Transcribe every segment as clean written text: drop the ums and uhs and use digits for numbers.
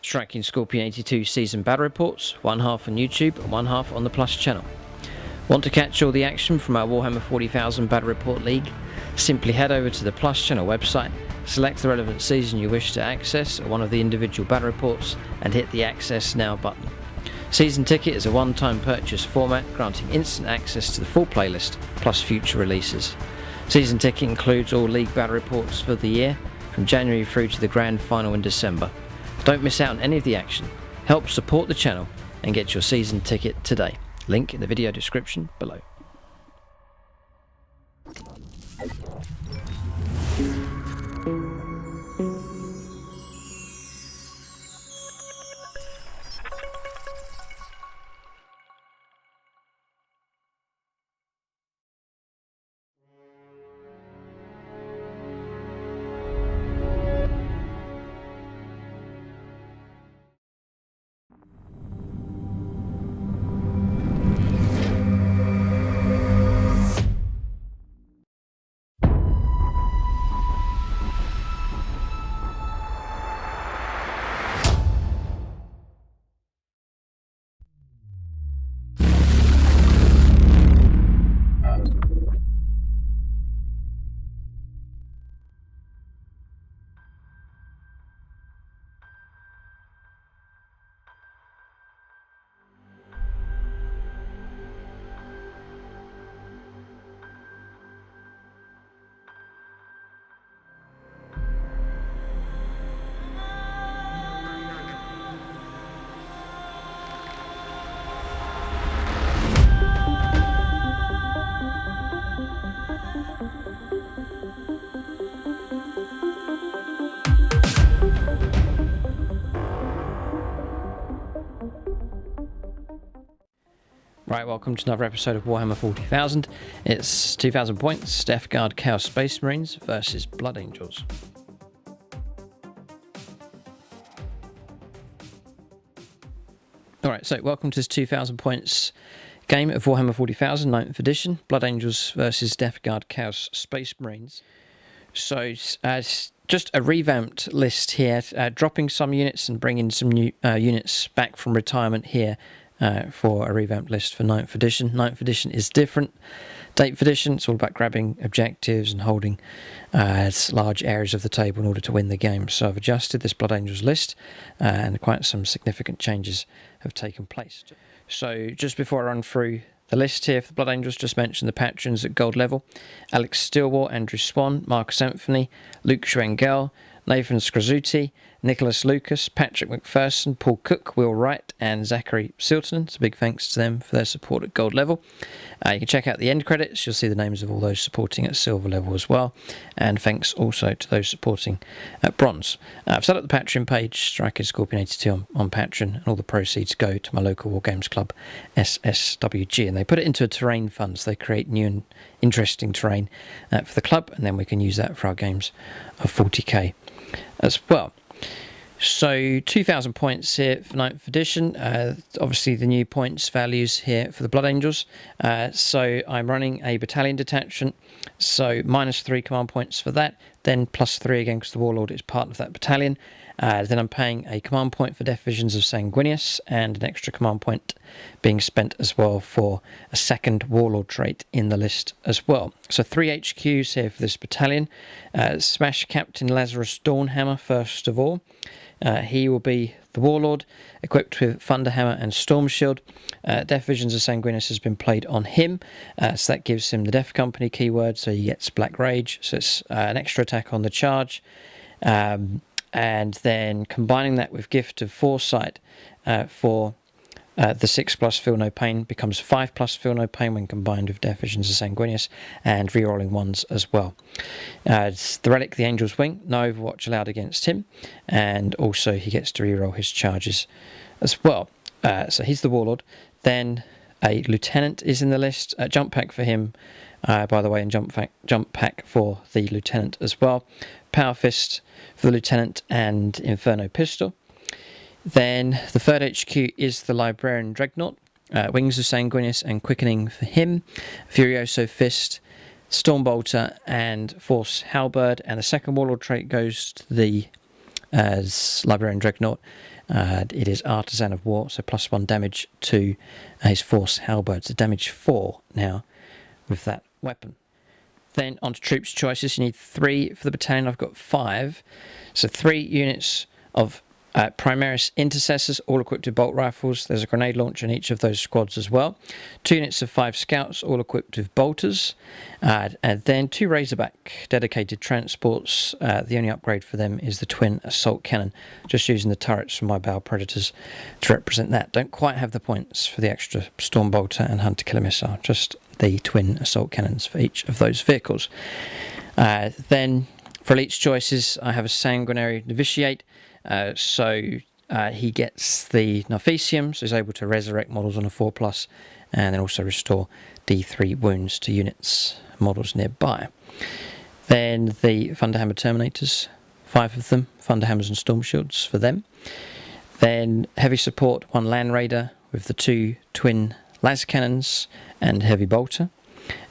Striking Scorpion 82 season battle reports, one half on YouTube and one half on the Plus channel. Want to catch all the action from our Warhammer 40,000 Battle Report League? Simply head over to the Plus channel website, select the relevant season you wish to access or one of the individual battle reports and hit the Access Now button. Season Ticket is a one-time purchase format granting instant access to the full playlist plus future releases. Season Ticket includes all League battle reports for the year from January through to the Grand Final in December. Don't miss out on any of the action. Help support the channel and get your Season Ticket today. Link in the video description below. Right, welcome to another episode of Warhammer 40,000. It's 2,000 points, Death Guard Chaos Space Marines versus Blood Angels. Alright, so welcome to this 2,000 points game of Warhammer 40,000, 9th edition, Blood Angels versus Death Guard Chaos Space Marines. So, just a revamped list here, dropping some units and bringing some new units back from retirement here. For a revamped list for 9th edition. 9th edition is different. 8th edition, it's all about grabbing objectives and holding large areas of the table in order to win the game. So I've adjusted this Blood Angels list and quite some significant changes have taken place. So just before I run through the list here for the Blood Angels, just mention the patrons at gold level: Alex Stillwell, Andrew Swan, Marcus Anthony, Luke Schwengel, Nathan Skrazuti, Nicholas Lucas, Patrick McPherson, Paul Cook, Will Wright and Zachary Silton. So big thanks to them for their support at gold level. You can check out the end credits. You'll see the names of all those supporting at silver level as well. And thanks also to those supporting at bronze. I've set up the Patreon page, Striking Scorpion 82 on Patreon, and all the proceeds go to my local War Games Club, SSWG. And they put it into a terrain fund, so they create new and interesting terrain for the club, and then we can use that for our games of 40k as well. So 2,000 points here for 9th edition. Obviously the new points values here for the Blood Angels. So I'm running a battalion detachment, so -3 command points for that, then +3 again because the Warlord is part of that battalion. Then I'm paying a command point for Death Visions of Sanguinius and an extra command point being spent as well for a second Warlord trait in the list as well. So 3 HQs here for this battalion. Smash Captain Lazarus Dawnhammer first of all. He will be the Warlord, equipped with Thunderhammer and Storm Shield. Death Visions of Sanguinius has been played on him, so that gives him the Death Company keyword, so he gets Black Rage, so it's an extra attack on the charge. And then combining that with Gift of Foresight for the 6+ Feel No Pain becomes 5+ Feel No Pain when combined with Death Visions of Sanguinius, and rerolling ones as well. The Relic, the Angel's Wing, no Overwatch allowed against him, and also he gets to reroll his charges as well. So he's the Warlord. Then a Lieutenant is in the list. Jump pack for him, by the way, and jump pack for the Lieutenant as well. Power Fist for the Lieutenant and Inferno Pistol. Then the third HQ is the Librarian Dreadnought. Wings of Sanguinius and Quickening for him. Furioso Fist, Stormbolter and Force Halberd. And the second Warlord trait goes to the as Librarian Dreadnought. It is Artisan of War, so +1 damage to his Force Halberd. So damage 4 now with that weapon. Then onto troops choices. You need 3 for the battalion. I've got 5. So 3 units of Primaris Intercessors, all equipped with bolt rifles. There's a grenade launcher in each of those squads as well. 2 units of 5 Scouts, all equipped with bolters. And then 2 Razorback dedicated transports. The only upgrade for them is the Twin Assault Cannon. Just using the turrets from my Bow Predators to represent that. Don't quite have the points for the extra Storm Bolter and Hunter Killer Missile. Just the Twin Assault Cannons for each of those vehicles. Then for elite choices, I have a Sanguinary Novitiate. So he gets the Narfecium, so he's able to resurrect models on a 4+, and then also restore D3 wounds to units, models nearby. Then the Thunderhammer Terminators, 5 of them, Thunderhammers and Storm Shields for them. Then heavy support, 1 Land Raider with the 2 twin laser cannons and heavy bolter.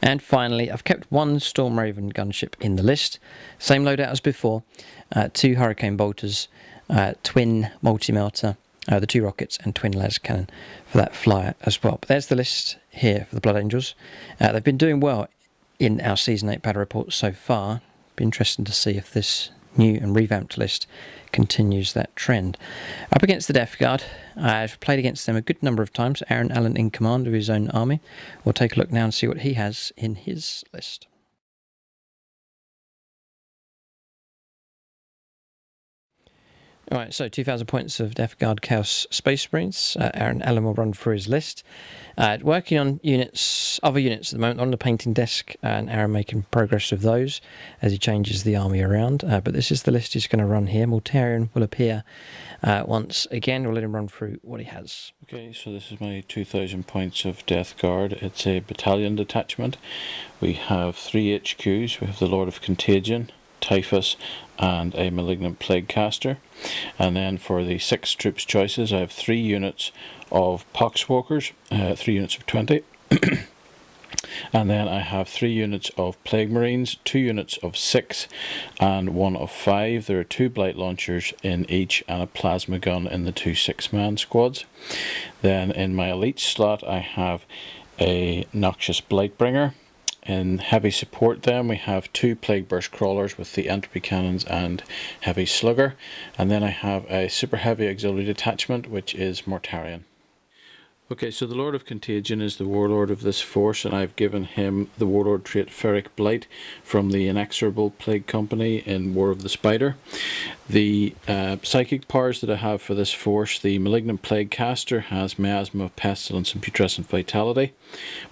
And finally, I've kept 1 Storm Raven gunship in the list, same loadout as before, 2 Hurricane Bolters, twin multi-melter, the 2 rockets and twin laser cannon for that flyer as well. But there's the list here for the Blood Angels. They've been doing well in our Season 8 battle report so far. Be interesting to see if this new and revamped list continues that trend. Up against the Death Guard, I've played against them a good number of times. Aaron Allen in command of his own army. We'll take a look now and see what he has in his list. Alright, so 2,000 points of Death Guard Chaos Space Marines. Aaron Allen will run through his list. Working on other units at the moment on the painting desk, and Aaron making progress with those as he changes the army around. But this is the list he's going to run here. Mortarion will appear once again. We'll let him run through what he has. Okay, so this is my 2,000 points of Death Guard. It's a battalion detachment. We have 3 HQs. We have the Lord of Contagion, Typhus, and a Malignant Plague Caster. And then for the 6 troops choices, I have 3 units of Poxwalkers, 3 units of 20. And then I have 3 units of Plague Marines, 2 units of 6 and 1 of 5. There are 2 Blight Launchers in each and a Plasma Gun in the 2 6-man squads. Then in my elite slot I have a Noxious Blightbringer. In heavy support then we have 2 Plague Burst Crawlers with the Entropy Cannons and Heavy Slugger. And then I have a Super Heavy Auxiliary Detachment, which is Mortarion. Okay, so the Lord of Contagion is the warlord of this force, and I've given him the warlord trait Ferric Blight from the Inexorable Plague Company in War of the Spider. The psychic powers that I have for this force: the Malignant Plague Caster has Miasma of Pestilence and Putrescent Vitality.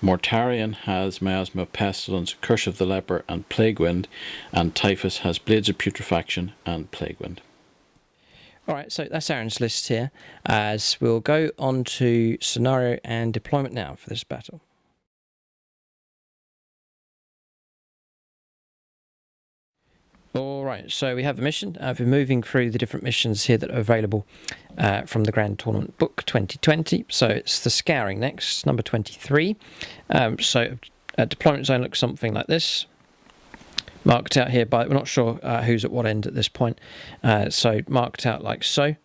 Mortarion has Miasma of Pestilence, Curse of the Leper and Plague Wind, and Typhus has Blades of Putrefaction and Plague Wind. Alright, so that's Aaron's list here, as we'll go on to scenario and deployment now for this battle. Alright, so we have a mission. I've been moving through the different missions here that are available from the Grand Tournament Book 2020. So it's the Scouring next, number 23. So a deployment zone looks something like this. Marked out here by, we're not sure who's at what end at this point, so marked out like so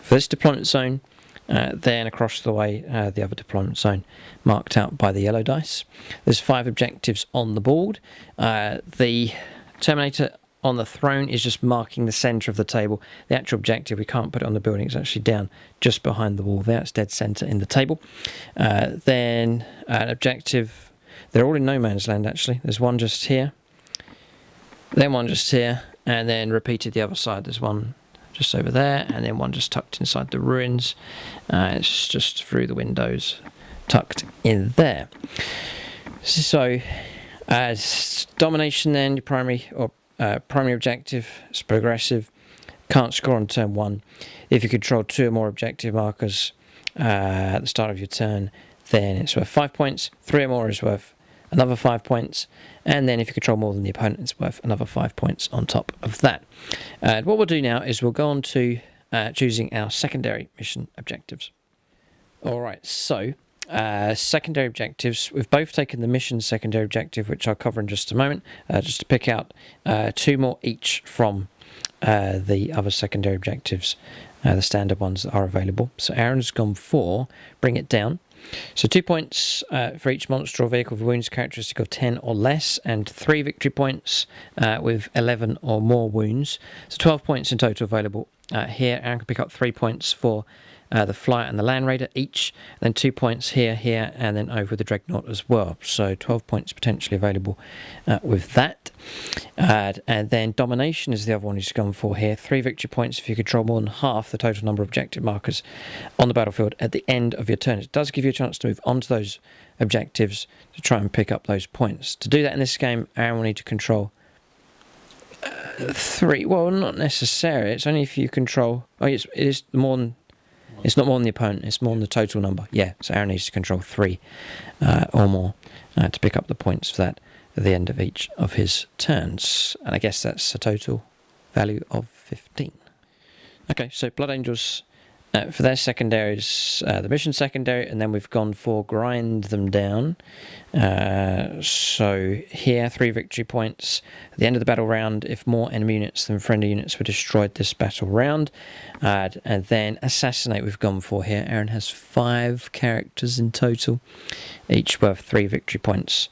for this deployment zone. Then across the way the other deployment zone marked out by the yellow dice. There's 5 objectives on the board. The Terminator on the throne is just marking the centre of the table. The actual objective, we can't put it on the building, it's actually down just behind the wall there. It's dead centre in the table. Then an objective, they're all in no man's land actually. There's one just here, then one just here, and then repeated the other side. There's one just over there, and then one just tucked inside the ruins. It's just through the windows, tucked in there. So, as domination, then your primary objective is progressive. Can't score on turn 1. If you control 2 or more objective markers at the start of your turn, then it's worth 5 points. 3 or more is worth another 5 points, and then if you control more than the opponent, it's worth another 5 points on top of that. What we'll do now is we'll go on to choosing our secondary mission objectives. Alright, so secondary objectives, we've both taken the mission secondary objective, which I'll cover in just a moment, just to pick out 2 more each from the other secondary objectives, the standard ones that are available. So Aaron's gone for Bring It Down. So 2 points for each monster or vehicle with wounds characteristic of 10 or less, and 3 victory points with 11 or more wounds. So 12 points in total available here. Aaron can pick up 3 points for the Flyer and the Land Raider each, then 2 points here, and then over the Dreadnought as well. So 12 points potentially available with that. And then Domination is the other one he's gone for here. 3 victory points if you control more than half the total number of objective markers on the battlefield at the end of your turn. It does give you a chance to move on to those objectives to try and pick up those points. To do that in this game, Aaron will need to control 3. Well, not necessarily. It's only if you control... Oh, it is more than... It's not more than the opponent, it's more than the total number. Yeah, so Aaron needs to control 3 or more to pick up the points for that at the end of each of his turns. And I guess that's a total value of 15. Okay, so Blood Angels, for their secondaries, the mission secondary, and then we've gone for Grind Them Down. So here, 3 victory points at the end of the battle round if more enemy units than friendly units were destroyed this battle round. And then Assassinate we've gone for here. Aaron has 5 characters in total, each worth 3 victory points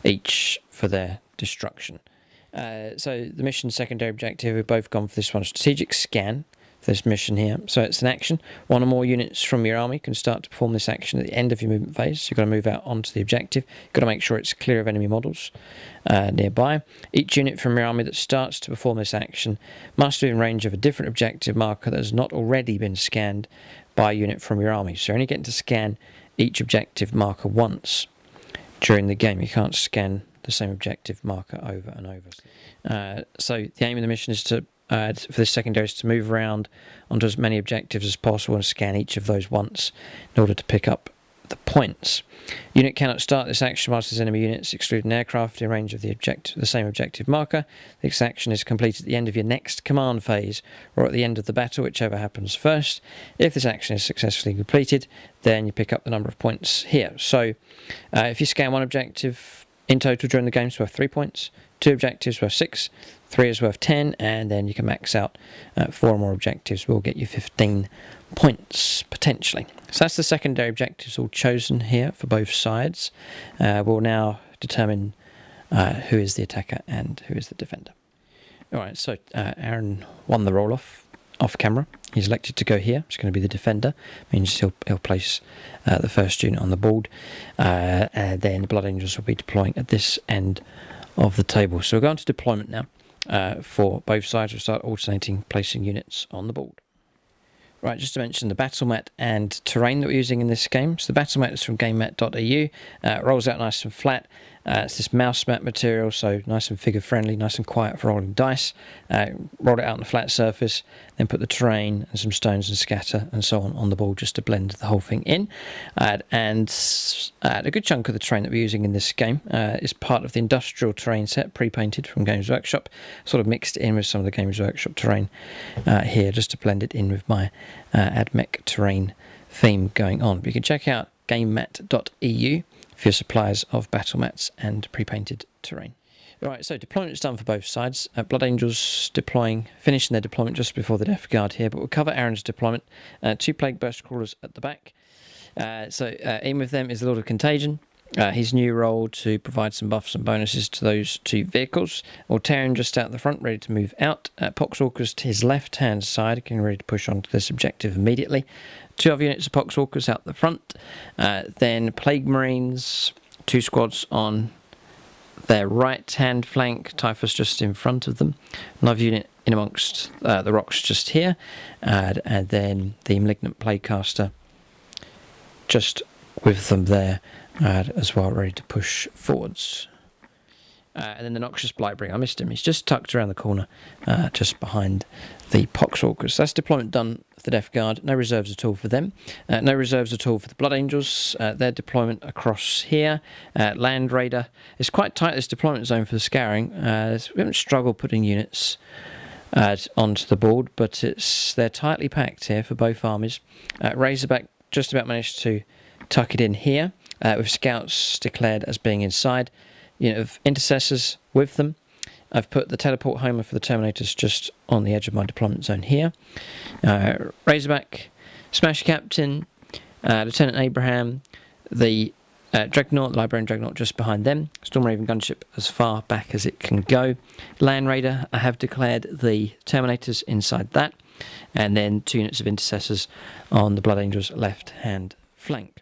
each for their destruction. So the mission secondary objective, we've both gone for this one, Strategic Scan. This mission here. So it's an action. 1 or more units from your army can start to perform this action at the end of your movement phase. So you've got to move out onto the objective. You've got to make sure it's clear of enemy models nearby. Each unit from your army that starts to perform this action must be in range of a different objective marker that has not already been scanned by a unit from your army. So you're only getting to scan each objective marker once during the game. You can't scan the same objective marker over and over. So the aim of the mission is to for this secondary is to move around onto as many objectives as possible and scan each of those once in order to pick up the points. Unit cannot start this action whilst there's enemy units excluding aircraft in range of the same objective marker. This action is completed at the end of your next command phase or at the end of the battle, whichever happens first. If this action is successfully completed, then you pick up the number of points here. So if you scan 1 objective in total during the game, it's worth 3 points. 2 objectives worth 6, 3 is worth 10, and then you can max out 4 or more objectives. Will get you 15 points potentially. So that's the secondary objectives all chosen here for both sides. We'll now determine who is the attacker and who is the defender. Alright, so Aaron won the roll-off off camera. He's elected to go here. It's going to be the defender. Means he'll place the first unit on the board. And then the Blood Angels will be deploying at this end of the table. So we'll go on to deployment now for both sides. We'll start alternating placing units on the board. Right, just to mention the battle mat and terrain that we're using in this game. So the battle mat is from gamemat.eu. Rolls out nice and flat. It's this mouse mat material, so nice and figure friendly, nice and quiet for rolling dice. Roll it out on a flat surface, then put the terrain and some stones and scatter and so on the board just to blend the whole thing in. And a good chunk of the terrain that we're using in this game is part of the industrial terrain set, pre-painted from Games Workshop. Sort of mixed in with some of the Games Workshop terrain here just to blend it in with my AdMech terrain theme going on. But you can check out gamemat.eu for your suppliers of battle mats and pre-painted terrain. Alright, so deployment is done for both sides. Blood Angels finishing their deployment just before the Death Guard here, but we'll cover Aaron's deployment. 2 Plague Burst Crawlers at the back. In with them is the Lord of Contagion. His new role to provide some buffs and bonuses to those 2 vehicles. Altarian just out the front, ready to move out. Poxwalkers to his left-hand side, getting ready to push on to this objective immediately. 2 other units of Poxwalkers out the front. Then Plague Marines, 2 squads on their right-hand flank. Typhus just in front of them. Another unit in amongst the rocks just here. And then the Malignant Plaguecaster just with them there. As well, ready to push forwards. And then the Noxious Blightbringer, I missed him. He's just tucked around the corner, just behind the Poxwalkers. That's deployment done for the Death Guard. No reserves at all for them. No reserves at all for the Blood Angels. Their deployment across here. Land Raider. It's quite tight, this deployment zone for the Scouring. We haven't struggled putting units onto the board, but they're tightly packed here for both armies. Razorback just about managed to tuck it in here. With scouts declared as being inside. Unit of intercessors with them. I've put the teleport homer for the Terminators just on the edge of my deployment zone here. Razorback, Smash Captain, Lieutenant Abraham, the Dreadnought, the Librarian Dreadnought just behind them. Stormraven gunship as far back as it can go. Land Raider, I have declared the Terminators inside that. And then 2 units of Intercessors on the Blood Angels left-hand flank.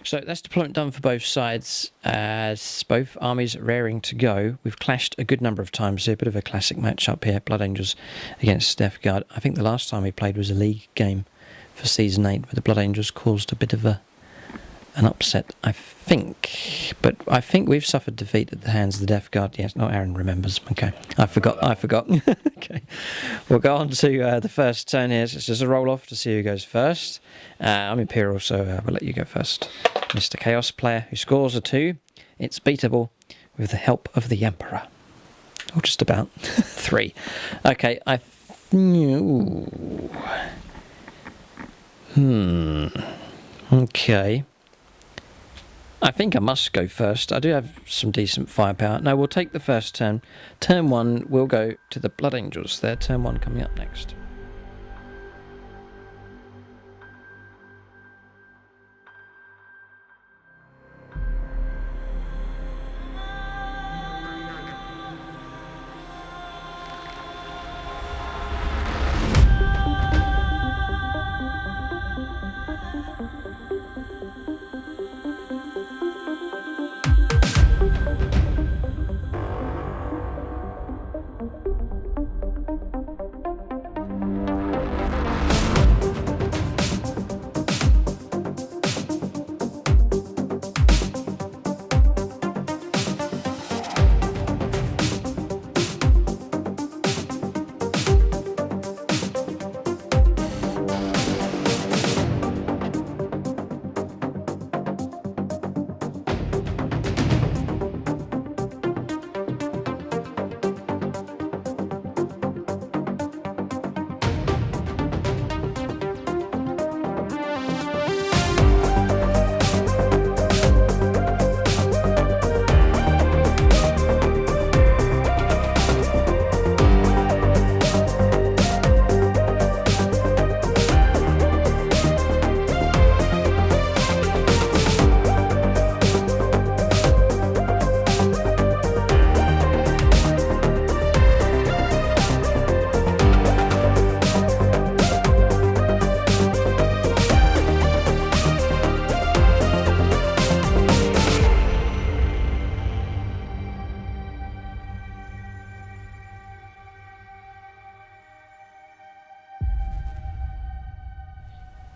So that's deployment done for both sides, as both armies are raring to go. We've clashed a good number of times here, a bit of a classic match-up here, Blood Angels against Death Guard. I think the last time we played was a league game for Season 8, where the Blood Angels caused a bit of an upset, I think. But I think we've suffered defeat at the hands of the Death Guard. Yes, no, Aaron remembers. Okay, I forgot. Okay, we'll go on to the first turn here. So it's just a roll-off to see who goes first. I'm Imperial, so we'll let you go first. Mr. Chaos player who scores a 2. It's beatable with the help of the Emperor. Or just about 3. Okay, Okay. I think I must go first. I do have some decent firepower. No, we'll take the first turn. Turn 1, we'll go to the Blood Angels. Their turn 1 coming up next.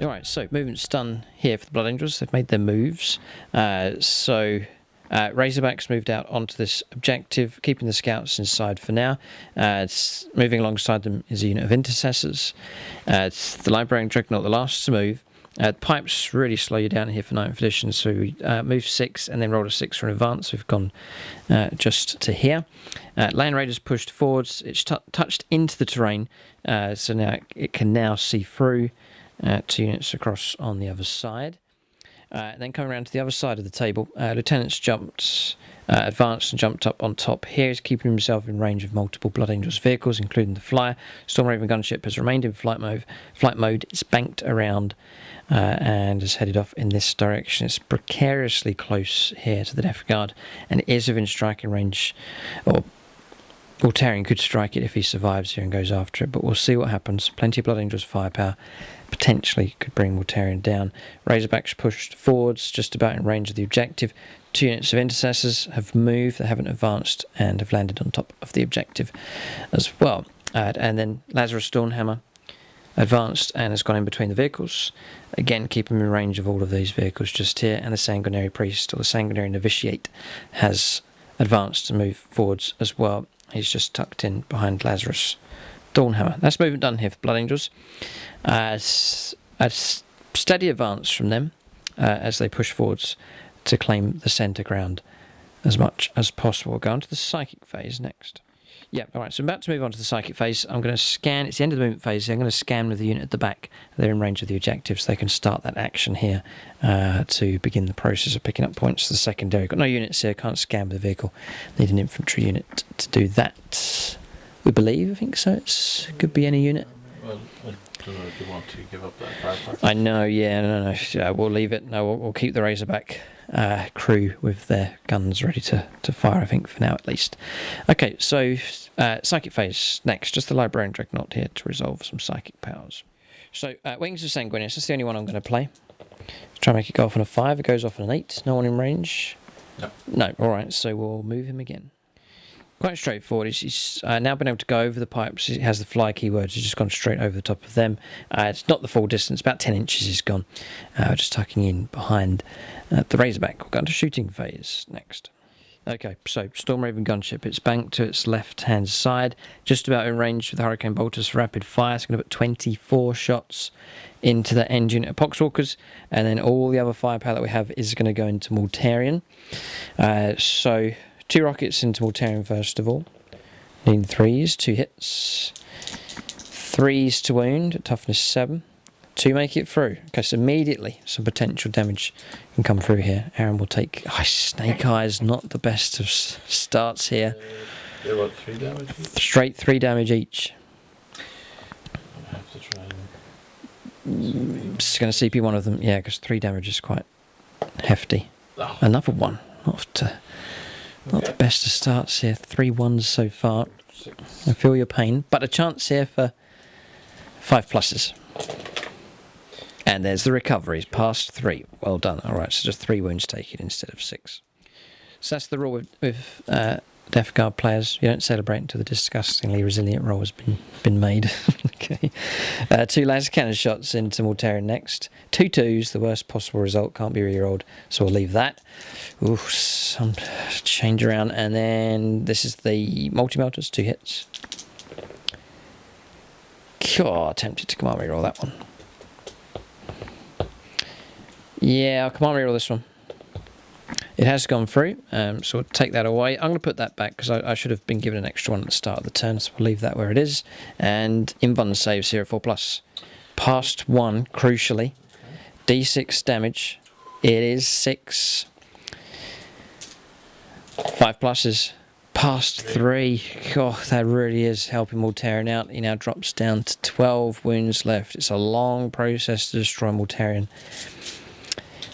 Alright, so movement's done here for the Blood Angels. They've made their moves. Razorback's moved out onto this objective, keeping the scouts inside for now. Moving alongside them is a unit of Intercessors. It's the Librarian Dreadnought, the last to move. Pipes really slow you down here for 9th edition, so we move 6 and then roll a 6 for an advance. We've gone just to here. Land Raiders pushed forwards. It's touched into the terrain, so now it can now see through. 2 units across on the other side. Then coming around to the other side of the table, Lieutenant's advanced and jumped up on top here. He's keeping himself in range of multiple Blood Angels vehicles, including the Flyer. Stormraven gunship has remained in flight mode. It's banked around and has headed off in this direction. It's precariously close here to the Death Guard, and it is within striking range, or Mortarion could strike it if he survives here and goes after it, but we'll see what happens. Plenty of Blood Angels firepower. Potentially could bring Mortarion down. Razorbacks pushed forwards, just about in range of the objective. 2 units of Intercessors have moved, they haven't advanced, and have landed on top of the objective as well. And then Lazarus Stormhammer advanced and has gone in between the vehicles. Again, keep him in range of all of these vehicles just here. And the Sanguinary Priest, or the Sanguinary Novitiate, has advanced to move forwards as well. He's just tucked in behind Lazarus Dawnhammer. That's movement done here for Blood Angels. A steady advance from them as they push forwards to claim the centre ground as much as possible. We'll go on to the psychic phase next. Yeah, all right, so I'm about to move on to the psychic phase. I'm going to scan, it's the end of the movement phase, so I'm going to scan with the unit at the back. They're in range of the objectives. They can start that action here to begin the process of picking up points to the secondary. Got no units here, can't scan with the vehicle. Need an infantry unit to do that. We believe, I think so. It could be any unit. Well, I don't know if you want to give up that firepower. I know, yeah, no, we'll leave it. No, we'll keep the Razorback crew with their guns ready to fire, I think, for now at least. Okay, so psychic phase next. Just the Librarian Dreadnought here to resolve some psychic powers. So Wings of Sanguinius, that's the only one I'm going to play. Try and make it go off on a 5. It goes off on an 8. No one in range? No, alright, so we'll move him again. Quite straightforward. He's now been able to go over the pipes. He has the fly keywords. He's just gone straight over the top of them. It's not the full distance. About 10 inches he's gone. Just tucking in behind the Razorback. We'll go into shooting phase next. Okay, so Storm Raven gunship. It's banked to its left-hand side. Just about in range with the Hurricane Bolters for rapid fire. It's going to put 24 shots into the engine at Poxwalkers. And then all the other firepower that we have is going to go into Mortarion. So 2 rockets into Mortarion first of all. Need 3s, 2 hits. 3s to wound at toughness 7. 2 make it through. Okay, so immediately some potential damage can come through here. Aaron will take... Snake Eyes, not the best of starts here. They're what, 3 damage each? Straight 3 damage each. I have to try and... Just going to CP one of them. Yeah, because 3 damage is quite hefty. Oh. Another one. Not the best of starts here. 3 1s so far. 6. I feel your pain. But a chance here for 5 pluses. And there's the recoveries. Past 3. Well done. Alright, so just 3 wounds taken instead of 6. So that's the rule with Death Guard players. You don't celebrate until the disgustingly resilient roll has been made. Okay. 2 laser cannon shots into Mortarion next. 2 2s, the worst possible result, can't be re-rolled, so we'll leave that. Ooh, some change around, and then this is the multi-melters, 2 hits. God, tempted to command re-roll that one. Yeah, I'll command re-roll this one. It has gone through, so we'll take that away. I'm going to put that back because I should have been given an extra one at the start of the turn, so we'll leave that where it is. And Invuln saves here at 4+. Past 1, crucially. D6 damage. It is 6. 5 pluses. Past 3. God, that really is helping Mortarion out. He now drops down to 12 wounds left. It's a long process to destroy Mortarion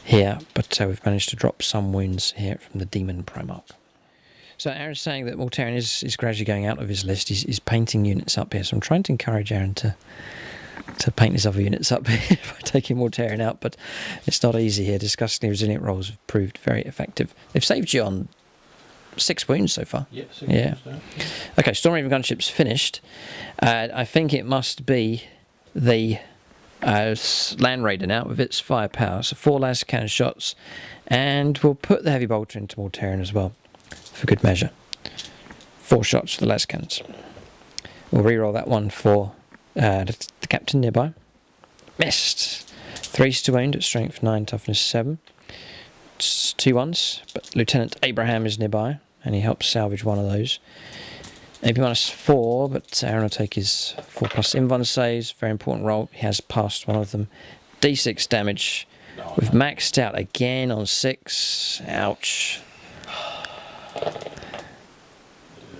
here, but we've managed to drop some wounds here from the Demon Primarch. So Aaron's saying that Mortarion is gradually going out of his list. He's painting units up here, so I'm trying to encourage Aaron to paint his other units up here by taking Mortarion out, but it's not easy here. Disgustingly resilient rolls have proved very effective. They've saved you on 6 wounds so far. Yeah, 6 yeah. wounds. Okay, Storm Raven gunship's finished. I think it must be the Land Raider now with its firepower. So 4 laser cannon shots, and we'll put the heavy bolter into Mortarion as well for good measure. 4 shots for the laser cannons. We'll re-roll that one for the captain nearby. Missed. 3s to wound at strength 9, toughness 7. It's 2 1s, but Lieutenant Abraham is nearby, and he helps salvage one of those. AP -4, but Aaron will take his 4+ Invuln saves. Very important roll. He has passed one of them. D6 damage. We've maxed out again on 6. Ouch.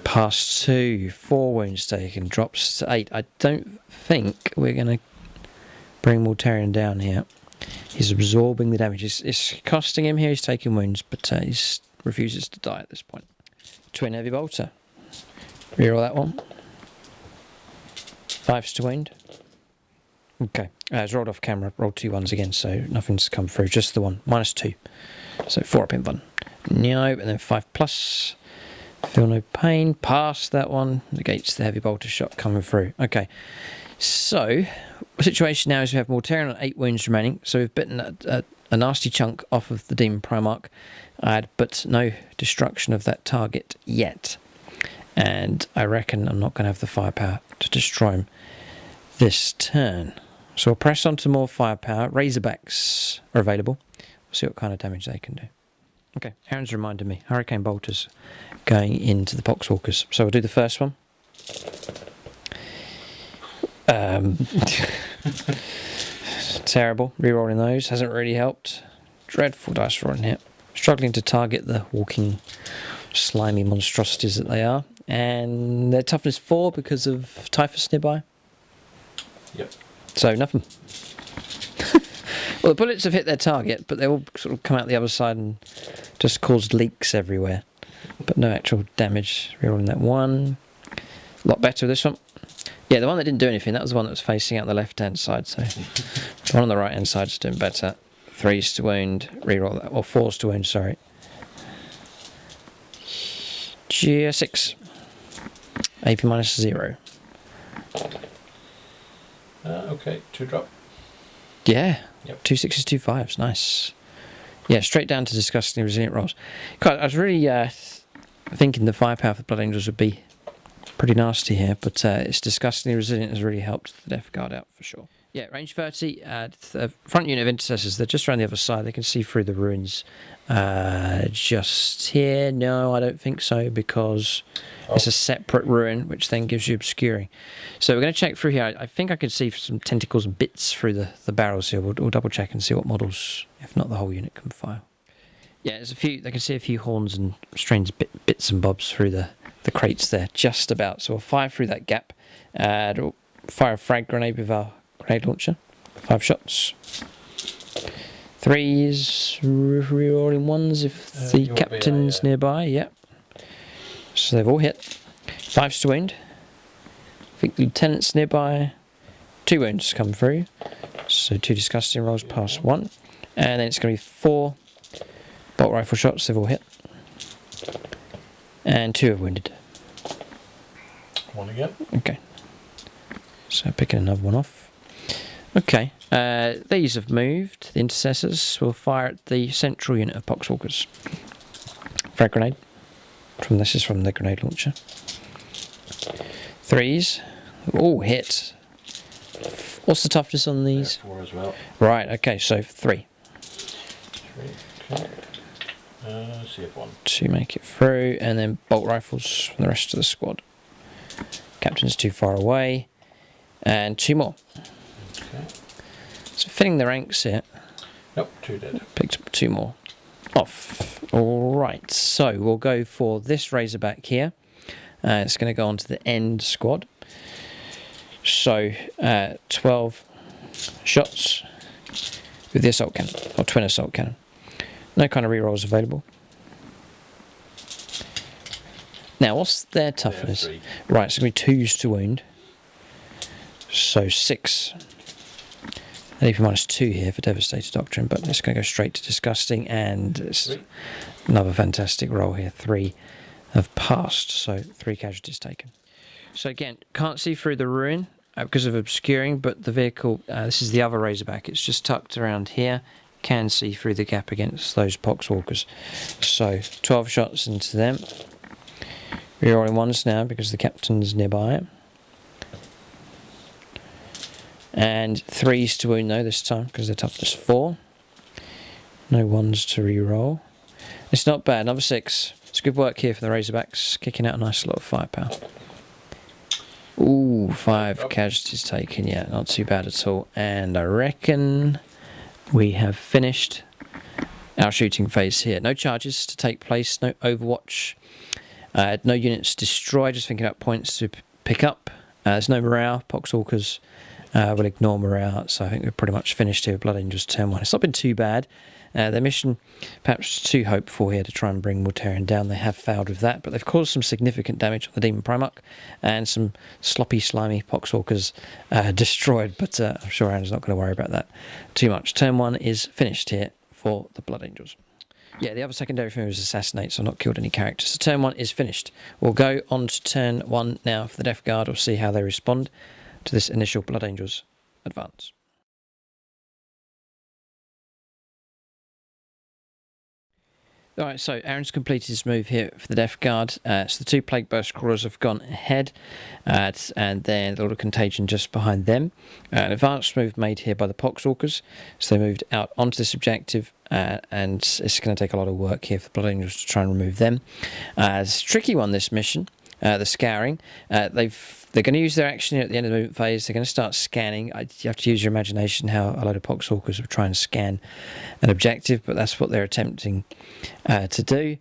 Past 2. 4 wounds taken. Drops to 8. I don't think we're going to bring Mortarion down here. He's absorbing the damage. It's costing him here. He's taking wounds, but he refuses to die at this point. Twin heavy bolter. Reroll that one. 5s to wound. Okay. It's rolled off camera. Rolled 2 1s again, so nothing's come through. Just the one. -2. So 4 up in Invuln. No, and then 5+. Feel no pain. Pass that one. Negates the heavy bolter shot coming through. Okay. So, the situation now is we have Mortarion on 8 wounds remaining. So we've bitten a nasty chunk off of the Demon Primarch, but no destruction of that target yet. And I reckon I'm not going to have the firepower to destroy him this turn. So we'll press on to more firepower. Razorbacks are available. We'll see what kind of damage they can do. Okay, Aaron's reminded me. Hurricane Bolters going into the Poxwalkers. So we'll do the first one. Terrible. Rerolling those hasn't really helped. Dreadful dice rolling here. Struggling to target the walking slimy monstrosities that they are. And their toughness 4 because of typhus nearby. Yep. So nothing. Well, the bullets have hit their target, but they all sort of come out the other side and just caused leaks everywhere. But no actual damage. Rerolling that 1. A lot better with this one. Yeah, the one that didn't do anything, that was the one that was facing out the left-hand side. So the one on the right-hand side is doing better. 3s to wound, reroll that, or 4s to wound, sorry. 6. AP minus 0. Okay, 2 drop. Yeah, Yep. 2 6s, 2 5s, nice. Yeah, straight down to disgustingly resilient rolls. God, I was really thinking the firepower for the Blood Angels would be pretty nasty here, but it's disgustingly resilient has really helped the Death Guard out for sure. Yeah, range 30, the front unit of intercessors, they're just around the other side. They can see through the ruins. Just here, no, I don't think so, because it's a separate ruin, which then gives you obscuring. So we're going to check through here. I think I could see some tentacles and bits through the barrels here. We'll double check and see what models, if not the whole unit, can fire. Yeah, there's a few. They can see a few horns and strange bits and bobs through the crates there, just about. So we'll fire through that gap. We'll fire a frag grenade with our grenade launcher. 5 shots. 3s, rerolling 1s if the captain's nearby. Yep. So they've all hit. 5s to wound. I think the lieutenant's nearby. 2 wounds come through. So 2 disgusting rolls past 1. And then it's going to be 4 bolt rifle shots. They've all hit. And 2 have wounded. 1 again. Okay. So picking another one off. Okay. These have moved. The intercessors will fire at the central unit of Poxwalkers. Frag grenade. This is from the grenade launcher. 3s. All hit. What's the toughness on these? 4 as well. Right, okay, so 3. 3, okay. CF1. To make it through, and then bolt rifles from the rest of the squad. Captain's too far away. And 2 more. Okay. So filling the ranks here. Nope, 2 dead. Picked up 2 more. Off. Alright, so we'll go for this Razorback here. It's going to go on to the end squad. So 12 shots with the assault cannon, or twin assault cannon. No kind of rerolls available. Now, what's their toughness? Right, it's going to be 2s to wound. So 6. And AP minus 2 here for Devastator Doctrine, but it's going to go straight to Disgusting, and it's another fantastic roll here. 3 have passed, so 3 casualties taken. So again, can't see through the ruin because of obscuring, but the vehicle, this is the other Razorback, it's just tucked around here. Can see through the gap against those Poxwalkers. So 12 shots into them. Rerolling 1s now because the captain's nearby. And 3s to wound though this time because they're toughness 4. No 1s to reroll. It's not bad. Another 6. It's good work here for the Razorbacks, kicking out a nice lot of firepower. Ooh, 5 casualties taken. Yeah, not too bad at all. And I reckon we have finished our shooting phase here. No charges to take place. No Overwatch. No units destroyed. Just thinking about points to pick up. There's no morale. Poxwalkers will ignore morale. So I think we're pretty much finished here with Blood Angels turn 1. It's not been too bad. Their mission perhaps too hopeful here to try and bring Mortarion down. They have failed with that, but they've caused some significant damage on the Demon Primarch and some sloppy, slimy Poxwalkers destroyed, but I'm sure Aaron's not going to worry about that too much. Turn 1 is finished here for the Blood Angels. Yeah, the other secondary thing was Assassinate, so I've not killed any characters. So turn 1 is finished. We'll go on to turn 1 now for the Death Guard. We'll see how they respond to this initial Blood Angels advance. Alright, so Aaron's completed his move here for the Death Guard. So the 2 Plague Burst Crawlers have gone ahead, and then the Lord of Contagion just behind them. An advanced move made here by the Poxwalkers, so they moved out onto this objective, and it's going to take a lot of work here for the Blood Angels to try and remove them. It's a tricky one, this mission. the scouring. They're going to use their action at the end of the movement phase. They're going to start scanning. You have to use your imagination how a load of Poxwalkers will try and scan an objective, but that's what they're attempting to do.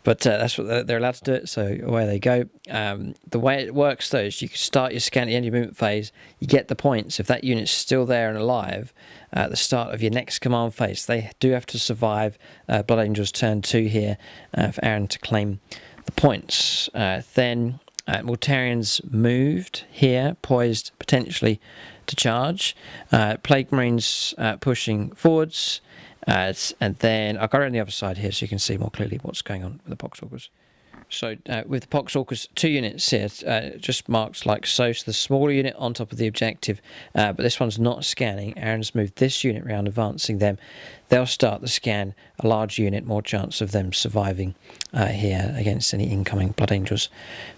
But that's what they're allowed to do it, so away they go. The way it works, though, is you can start your scan at the end of your movement phase, you get the points. If that unit's still there and alive at the start of your next command phase, they do have to survive Blood Angel's turn 2 here for Aaron to claim the points. Then Mortarian's moved here, poised potentially to charge. Plague Marines pushing forwards. And then I've got it on the other side here so you can see more clearly what's going on with the Poxwalkers. So with the Poxwalkers, 2 units here, just marked like so. So the smaller unit on top of the objective, but this one's not scanning. Aaron's moved this unit around, advancing them. They'll start the scan. A large unit, more chance of them surviving here against any incoming Blood Angels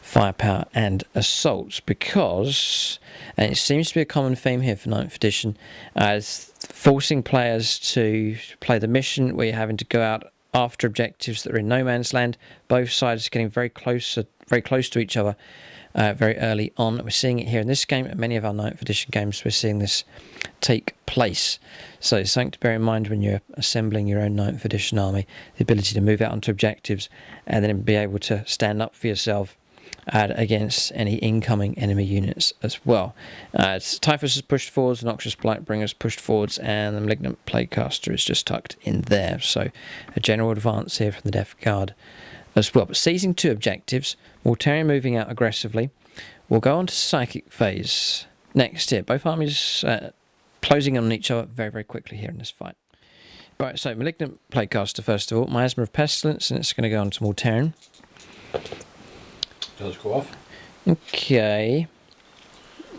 firepower and assaults, because, and it seems to be a common theme here for 9th edition, forcing players to play the mission where you're having to go out after objectives that are in no man's land. Both sides getting very close to each other very early on. We're seeing it here in this game, and many of our 9th edition games we're seeing this take place. So it's something to bear in mind when you're assembling your own 9th edition army, the ability to move out onto objectives and then be able to stand up for yourself against any incoming enemy units as well. Typhus is pushed forwards, Noxious Blightbringer's pushed forwards, and the Malignant Plaguecaster is just tucked in there. So a general advance here from the Death Guard as well. But seizing 2 objectives, Mortarion moving out aggressively. We'll go on to Psychic phase next here. Both armies closing on each other very, very quickly here in this fight. Right, so Malignant Plaguecaster first of all, Miasma of Pestilence, and it's going to go on to Mortarion. Does go off. Okay.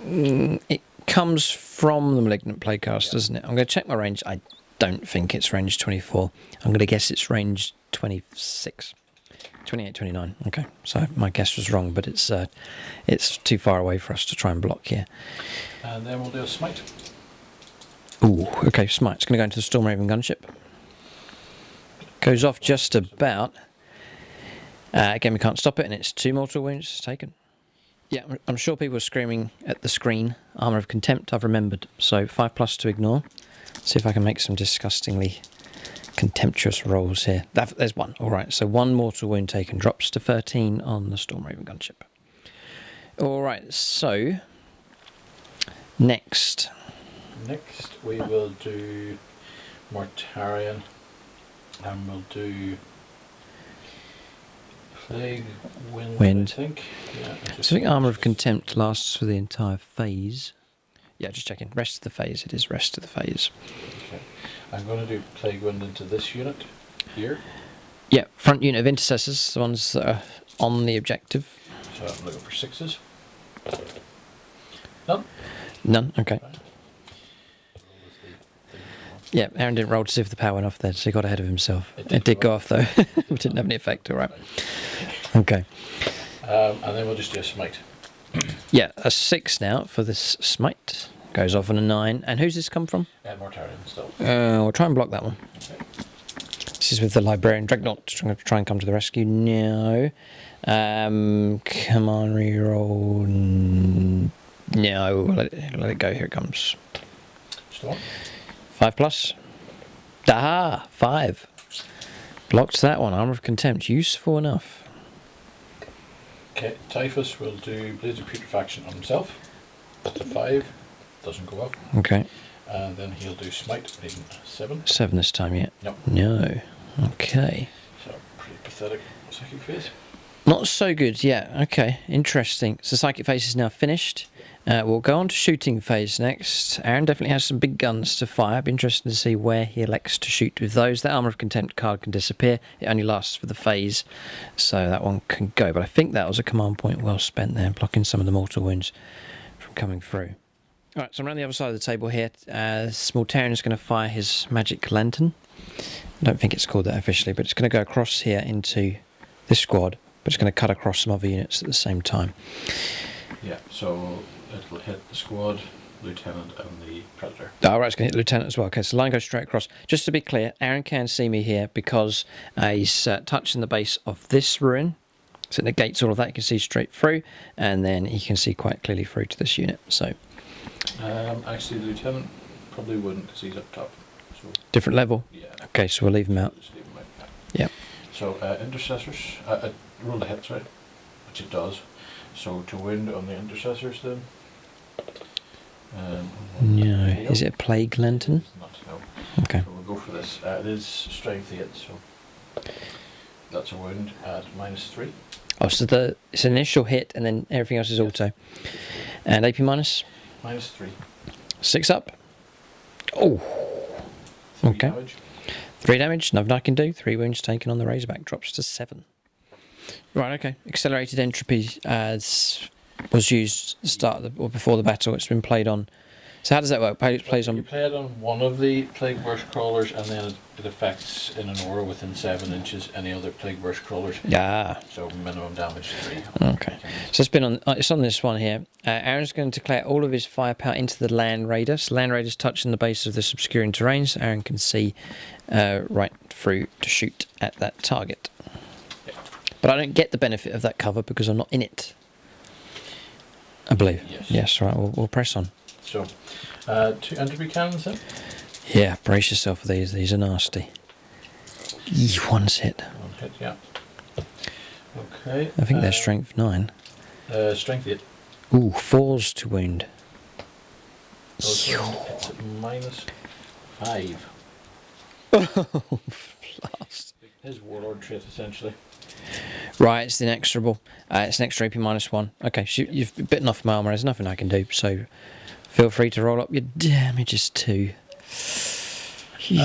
It comes from the Malignant Plaguecaster, doesn't it? I'm going to check my range. I don't think it's range 24. I'm going to guess it's range 26. 28, 29. Okay, so my guess was wrong, but it's too far away for us to try and block here. And then we'll do a smite. Ooh, okay, smite. It's going to go into the Stormraven gunship. Goes off just about. Again, we can't stop it, and it's 2 mortal wounds taken. Yeah, I'm sure people are screaming at the screen. Armour of Contempt, I've remembered. So 5+ to ignore. See if I can make some disgustingly contemptuous rolls here. There's 1. All right, so 1 mortal wound taken. Drops to 13 on the Stormraven gunship. All right, so next we will do Mortarion, and we'll do Plague Wind. I think. Yeah, so I think Armour of Contempt lasts for the entire phase. Yeah, just checking. Rest of the phase. It is rest of the phase. Okay. I'm going to do Plague Wind into this unit here. Yeah, front unit of Intercessors, the ones that are on the objective. So I'm looking for 6s. None? None, okay. Yeah, Aaron didn't roll to see if the power went off there, so he got ahead of himself. It did go off, though. It didn't have any effect, all right. Okay. And then we'll just do a smite. Yeah, a 6 now for this smite. Goes off on a 9. And who's this come from? Mortarion still. We'll try and block that one. Okay. This is with the Librarian Dreadnought try and come to the rescue. No. Come on, reroll. No, let it go. Here it comes. Just one. 5+. Aha! 5. Blocked that one. Armour of Contempt. Useful enough. Okay, Typhus will do Blades of Putrefaction on himself. That's a 5. Doesn't go off. Okay. And then he'll do Smite, being 7. 7 this time yet? Nope. No. Okay. So, pretty pathetic psychic phase. Not so good, yeah. Okay, interesting. So psychic phase is now finished. We'll go on to shooting phase next. Aaron definitely has some big guns to fire. It'll be interesting to see where he elects to shoot with those. That Armour of Contempt card can disappear. It only lasts for the phase, so that one can go. But I think that was a command point well spent there, blocking some of the mortal wounds from coming through. All right, so I'm around the other side of the table here. Mortarion is going to fire his magic lantern. I don't think it's called that officially, but it's going to go across here into this squad, but it's going to cut across some other units at the same time. Yeah, so it'll hit the squad Lieutenant and the Predator. Oh, right, it's going to hit Lieutenant as well. Okay, so line goes straight across. Just to be clear, Aaron can see me here because he's touching the base of this ruin. So it negates all of that. You can see straight through, and then he can see quite clearly through to this unit. So Actually, the Lieutenant probably wouldn't because he's up top. So different level. yeah. Okay, so we'll leave him out. Just leave him out. Yep. So intercessors, roll the hits, right? Which it does. So to wound on the intercessors then. No, is it a plague lantern? Not, no. Okay. So we'll go for this. It is strength 8, so that's a wound at -3. Oh, so it's an initial hit, and then everything else is auto. And AP minus? -3. 6 up. Oh. 3 Okay. damage. 3 damage, nothing I can do. 3 wounds taken on the Razorback, drops to 7. Right, okay. Accelerated entropy was used at the start of or before the battle. It's been played on. So how does that work? It plays on. You play it on one of the Plague Burst crawlers, and then it affects in an aura within 7 inches any other Plague Burst crawlers. Yeah. So minimum damage 3. Okay. So it's been on. It's on this one here. Aaron's going to declare all of his firepower into the Land Raider. So Land Raider's touching the base of this obscuring terrain, so Aaron can see right through to shoot at that target. Yeah. But I don't get the benefit of that cover because I'm not in it. I believe. Yes. Yes. Right. We'll press on. So, 2 entropy cannons then. Yeah. Brace yourself for these. These are nasty. One's hit. 1 hit, yeah. Okay. I think they're strength 9. Strength 8. Ooh, 4s to wound. It's -5. Blast. His warlord trait essentially. Right, it's inexorable. It's an extra AP -1. Okay, so you've bitten off my armour. There's nothing I can do, so feel free to roll up your damages too. He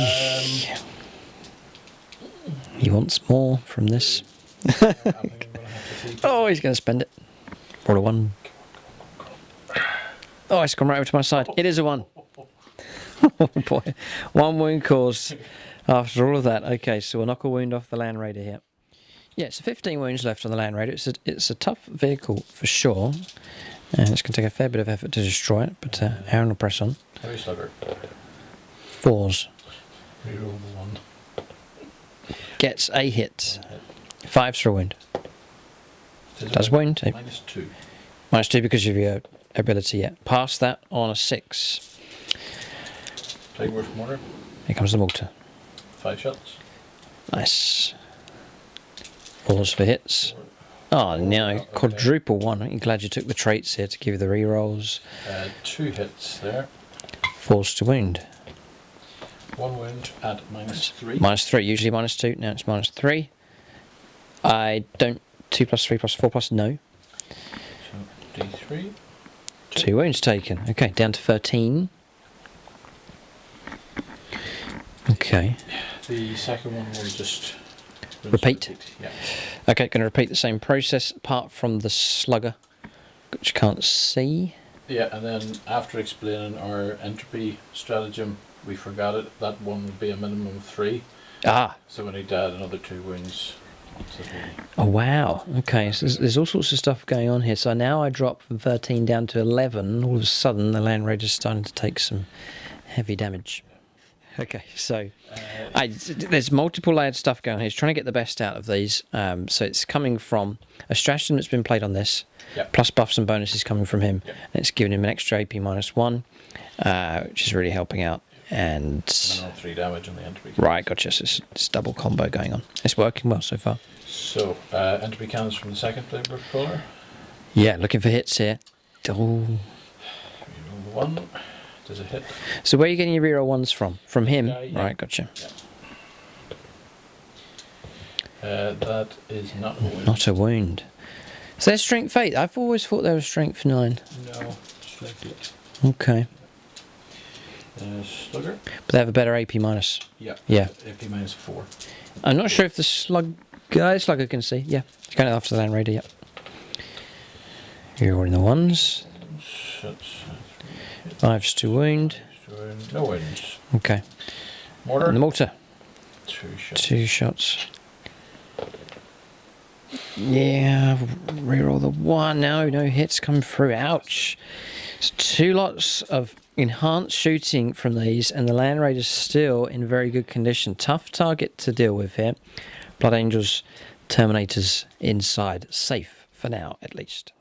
wants more from this. I think I'm going to have to see. Oh, he's going to spend it. Roll a 1. Oh, it's gone right over to my side. It is a 1. Oh boy. 1 wound caused after all of that. Okay, so we'll knock a wound off the Land Raider here. Yeah, so 15 wounds left on the Land Raider. It's a tough vehicle for sure, and it's going to take a fair bit of effort to destroy it, but Aaron will press on. Heavy slugger. 4s. Reroll the 1. Gets a hit. 1 hit. 5s for a wound. Does wound. -2. -2 because of your ability, yeah. Pass that on a 6. Plague Burst mortar. Here comes the mortar. 5 shots. Nice. 4s for hits. Oh no, Okay. quadruple 1. I'm glad you took the traits here to give you the rerolls. 2 hits there. 4s to wound. 1 wound at -3. -3, usually -2, now it's -3. I don't. 2 + 3 + 4 +, no. So D3. 2 wounds taken. Okay, down to 13. Okay. The second one will just Repeat. Yeah. Okay, going to repeat the same process apart from the slugger, which you can't see. Yeah, and then after explaining our entropy stratagem, we forgot it. That one would be a minimum of 3. Ah. So we need to add another 2 wounds. Oh wow. Okay, so there's all sorts of stuff going on here. So now I drop from 13 down to 11. All of a sudden, the Land Raider's starting to take some heavy damage. Okay, so there's multiple layered stuff going on here. He's trying to get the best out of these. So it's coming from a stratagem that's been played on this, Yep. plus buffs and bonuses coming from him. Yep. And it's giving him an extra AP -1, which is really helping out. And Minimum 3 damage on the entropy. right, gotcha. So it's double combo going on. It's working well so far. So entropy cannons from the second Plague Burst crawler. Yeah, looking for hits here. Oh. Reroll the 1. Does a hit. So where are you getting your reroll 1s from? From him? Yeah. Right, gotcha. Yeah. That is not a wound. Not a wound. So they're strength 8. I've always thought they were strength 9. No, strength 8. Okay. Slugger. But they have a better AP minus. Yeah. Yeah. AP -4. I'm not sure if the slugger can see. Yeah. It's going after the Land Raider, yeah. You're in the 1s. Shots. 5s to wound. No wounds. Okay. Mortar. And the mortar. 2 shots. 2 shots. Yeah, reroll the 1. No hits come through. Ouch. It's 2 lots of enhanced shooting from these, and the Land Raider's still in very good condition. Tough target to deal with here. Blood Angels, Terminators inside. Safe for now, at least.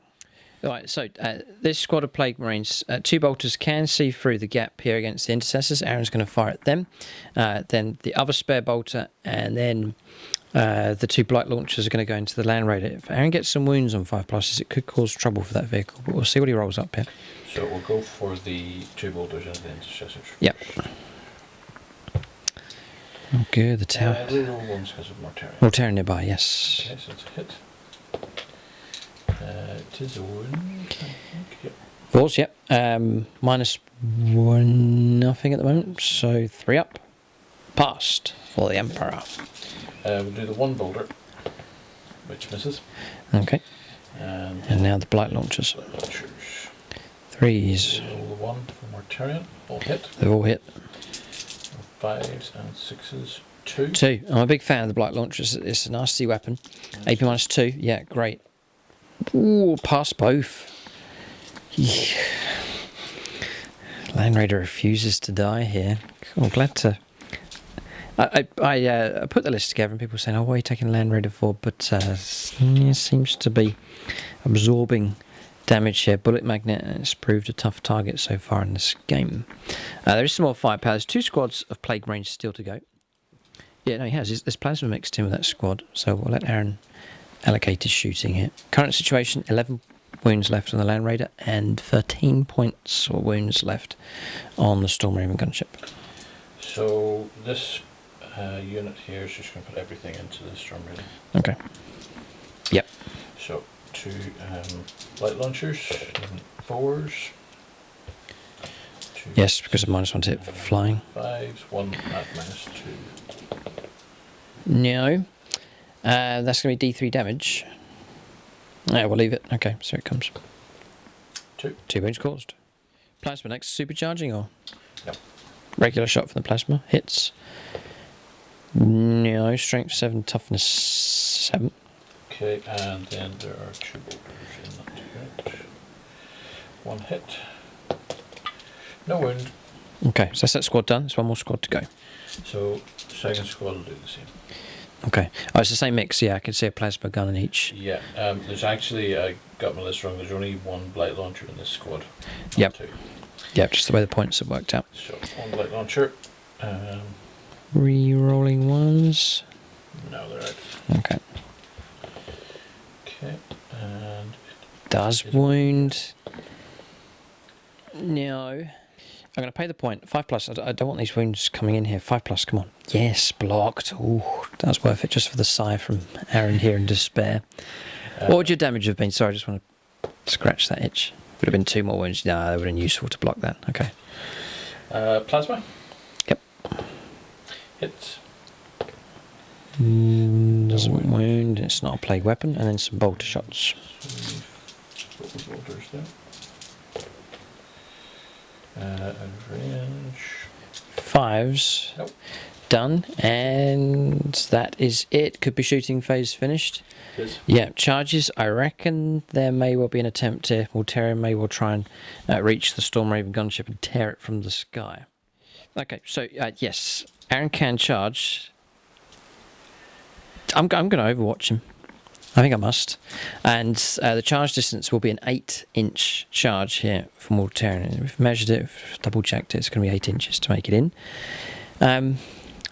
Alright, so this squad of Plague Marines, 2 bolters can see through the gap here against the Intercessors. Aaron's going to fire at them. Then the other spare bolter, and then the 2 Blight Launchers are going to go into the Land Raider. If Aaron gets some wounds on 5+, it could cause trouble for that vehicle, but we'll see what he rolls up here. So we'll go for the 2 bolters and the Intercessors. Yep. Okay, the tower. Reroll ones because of Mortarion. Mortarion nearby, yes. Okay, so it's a hit. It is a wound, I think. Yep. Falls, yep. -1, nothing at the moment, so 3 up. Passed for the Emperor. We'll do the 1 bolter, which misses. Okay. And now the Blight Launchers. Blight Launchers. 3s. Roll the 1 for Mortarion. All hit. They've all hit. 5s and 6s. 2. 2. I'm a big fan of the Blight Launchers. It's a nasty weapon. AP -2. Yeah, great. Ooh, pass both. Yeah. Land Raider refuses to die here. I'm glad to... I put the list together and people saying, oh, what are you taking Land Raider for? But it seems to be absorbing damage here. Bullet Magnet, and it's proved a tough target so far in this game. There is some more firepower. There's 2 squads of Plague Marines still to go. Yeah, no, he has. There's plasma mixed in with that squad, so we'll let Aaron allocate his shooting here. Current situation, 11 wounds left on the Land Raider and 13 points or wounds left on the Storm Raven gunship. So this unit here is just going to put everything into the Storm Raven. Okay. Yep. So 2 Light Launchers, 4s. Yes, because of -1 to hit for flying. 5s, 1 at -2. No. That's going to be D3 damage. We'll leave it. Okay, so it comes. 2. 2 wounds caused. Plasma next, supercharging or? Yep. Regular shot from the plasma. Hits. No, strength 7, toughness 7. Okay, and then there are 2 bolters in that unit. 1 hit. No wound. Okay, so that's that squad done. There's 1 more squad to go. So second squad will do the same. Okay. Oh, it's the same mix. Yeah, I can see a plasma gun in each. Yeah. There's actually, I got my list wrong. There's only 1 Blight Launcher in this squad. Yep. 2. Yep, just the way the points have worked out. So 1 Blight Launcher. Re-rolling ones. No, they're out. Okay. Okay, and Does wound. No. I'm going to pay the point. 5+. I don't want these wounds coming in here. 5+, come on. Yes, blocked. Ooh, that was worth it just for the sigh from Aaron here in despair. What would your damage have been? Sorry, I just want to scratch that itch. Would have been 2 more wounds. No, that would have been useful to block that. Okay. plasma. Yep. Hits. Doesn't wound. It's not a plague weapon. And then some bolter shots. Bolters there. And range. 5s. Nope. Done. And that is it. Could be shooting phase finished. Yes. Yeah, charges. I reckon there may well be an attempt here. Mortarion may well try and reach the Storm Raven gunship and tear it from the sky. Okay, so yes, Aaron can charge. I'm going to overwatch him. I think I must. And the charge distance will be an 8-inch charge here for Mortarion. We've measured it, we've double-checked it. It's going to be 8 inches to make it in.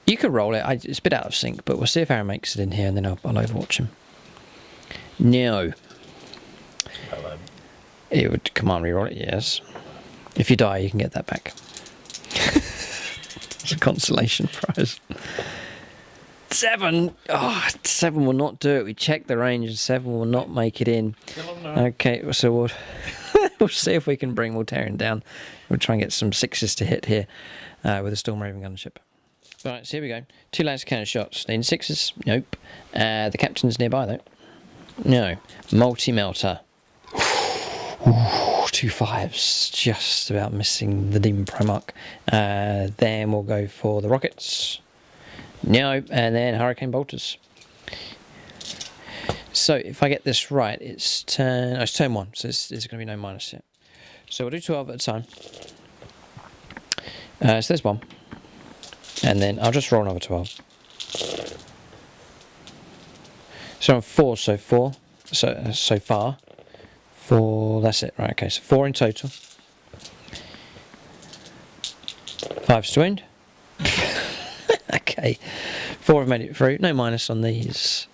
You can roll it. It's a bit out of sync, but we'll see if Aaron makes it in here, and then I'll overwatch him. No. Well, It would command reroll it, yes. If you die, you can get that back. It's a consolation prize. 7! Oh, 7 will not do it. We checked the range and 7 will not make it in. Okay, so we'll see if we can bring Mortarion down. We'll try and get some 6s to hit here with a Storm Raven gunship. Right, so here we go. 2 laser cannon shots. In 6s? Nope. The captain's nearby, though. No. Multi-melter. 2 5s. Just about missing the Demon Primarch. Then we'll go for the rockets. No. And then Hurricane Bolters. So if I get this right, it's turn 1. So there's going to be no minus yet. So we'll do 12 at a time. So there's one. And then I'll just roll another 12. So I'm 4 so far. So far. 4, that's it, right, okay, so 4 in total. 5's to wound. Okay, 4 have made it through, no minus on these.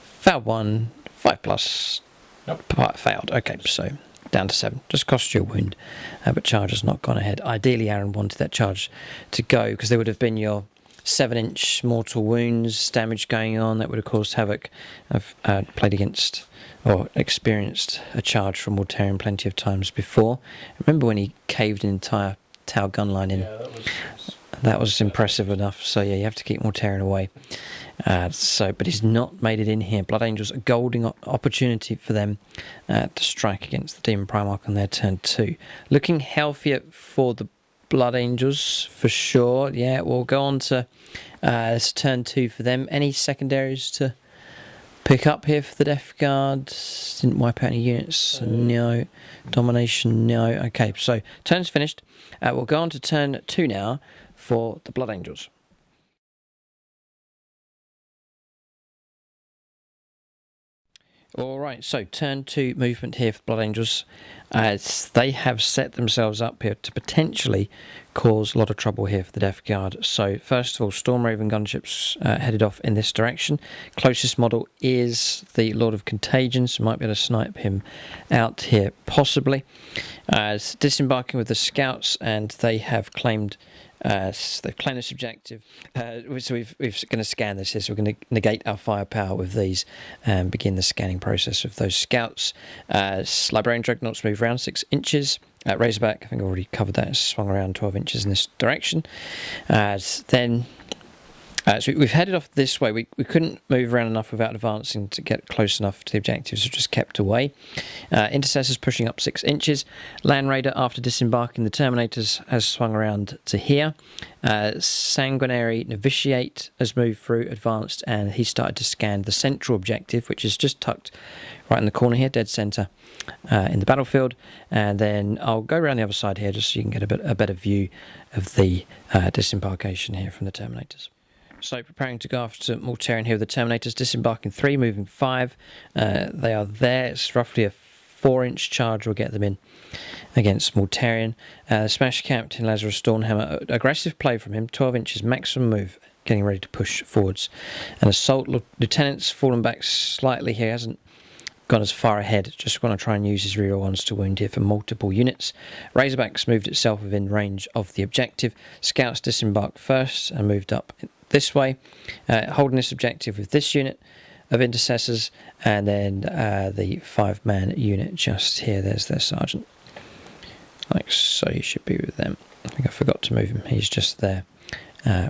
Failed 1, 5 plus. Nope. Failed, okay, so down to 7. Just cost you a wound, but charge has not gone ahead. Ideally, Aaron wanted that charge to go because there would have been your 7-inch mortal wounds damage going on that would have caused havoc. I've played against or experienced a charge from Mortarion plenty of times before. Remember when he caved an entire Tau gun line in? Yeah, that was impressive enough. So yeah, you have to keep Mortarion away. But he's not made it in here. Blood Angels, a golden opportunity for them to strike against the Demon Primarch on their turn 2. Looking healthier for the Blood Angels for sure. Yeah, we'll go on to turn 2 for them. Any secondaries to pick up here for the Death Guard? Didn't wipe out any units. No. Domination, no. Okay, so turn's finished. We'll go on to turn 2 now for the Blood Angels. Alright, so turn 2 movement here for the Blood Angels, as they have set themselves up here to potentially cause a lot of trouble here for the Death Guard. So first of all, Storm Raven gunships headed off in this direction. Closest model is the Lord of Contagion, so might be able to snipe him out here possibly. Disembarking with the scouts, and they have claimed they've claimed this objective. So we're going to scan this here, so we're going to negate our firepower with these and begin the scanning process of those scouts. Librarian Dreadnoughts move around 6 inches. Razorback, I think I already covered that, swung around 12 inches in this direction. So we've headed off this way. We couldn't move around enough without advancing to get close enough to the objectives, so just kept away. Intercessors pushing up 6 inches. Land Raider, after disembarking the Terminators, has swung around to here. Sanguinary Novitiate has moved through, advanced, and he started to scan the central objective, which is just tucked right in the corner here, dead centre in the battlefield. And then I'll go around the other side here just so you can get a better view of the disembarkation here from the Terminators. So preparing to go after Mortarion here with the Terminators, disembarking 3, moving 5. They are there. It's roughly a 4-inch charge will get them in against Mortarion. Smash Captain Lazarus Stormhammer, aggressive play from him, 12 inches maximum move, getting ready to push forwards. And Assault Lieutenant's fallen back slightly here, hasn't gone as far ahead, just want to try and use his rear ones to wound here for multiple units. Razorback's moved itself within range of the objective. Scouts disembarked first and moved up this way, holding this objective with this unit of intercessors, and then the 5-man unit just here. There's their sergeant, like so. You should be with them. I think I forgot to move him. He's just there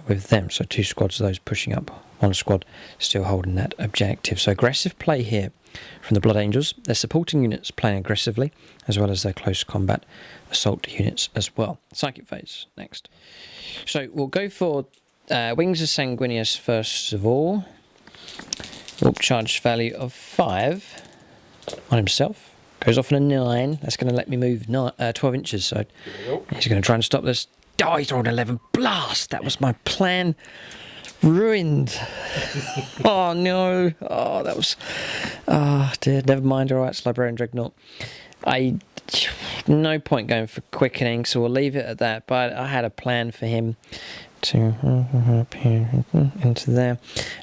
with them. So 2 squads of those pushing up, 1 squad still holding that objective. So aggressive play here from the Blood Angels. Their supporting units playing aggressively, as well as their close combat assault units as well. Psychic phase next. So we'll go for Wings of Sanguinius first of all. Warp charge value of 5 on himself. Goes off on a 9. That's going to let me move 12 inches. So he's going to try and stop this. Oh, he's rolled 11. Blast! That was my plan. Ruined. Oh no. Oh, that was. Oh dear. Never mind. Alright, it's Librarian Dreadnought. No point going for quickening, so we'll leave it at that. But I had a plan for him to into there,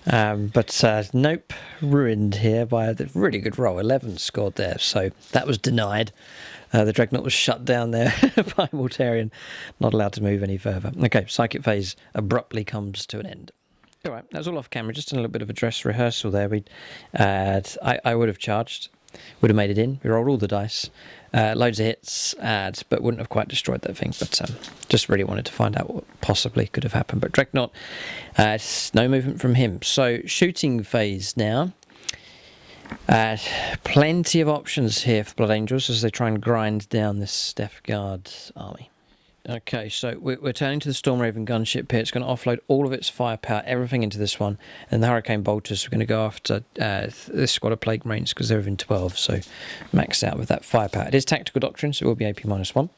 but nope, ruined here by a really good roll. 11 scored there, so that was denied. The Dreadnought was shut down there by Mortarion, not allowed to move any further. Okay, psychic phase abruptly comes to an end. All right, that was all off camera, just a little bit of a dress rehearsal there. I would have charged, would have made it in. We rolled all the dice, loads of hits, but wouldn't have quite destroyed that thing. But just really wanted to find out what possibly could have happened. But Dreadnought, no movement from him. So shooting phase now. Plenty of options here for Blood Angels as they try and grind down this Death Guard army. Okay, so we're turning to the Storm Raven gunship here. It's going to offload all of its firepower, everything into this one. And the Hurricane Bolters are going to go after this squad of Plague Marines because they're within 12, so max out with that firepower. It is Tactical Doctrine, so it will be AP -1. So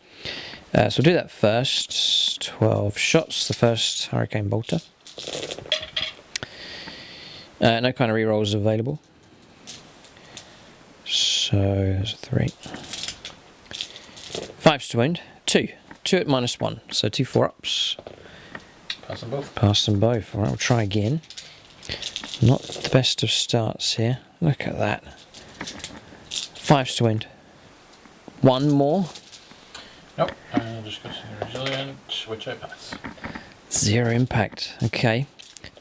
we'll do that first. 12 shots, the first Hurricane Bolter. No kind of rerolls available. So there's a 3. 5's to wound. 2. 2 at -1. So 2 4-ups. Pass them both. Pass them both. Alright, we'll try again. Not the best of starts here. Look at that. 5's to wound. 1 more. Nope. Discussing resilient, which I pass. 0 impact. Okay.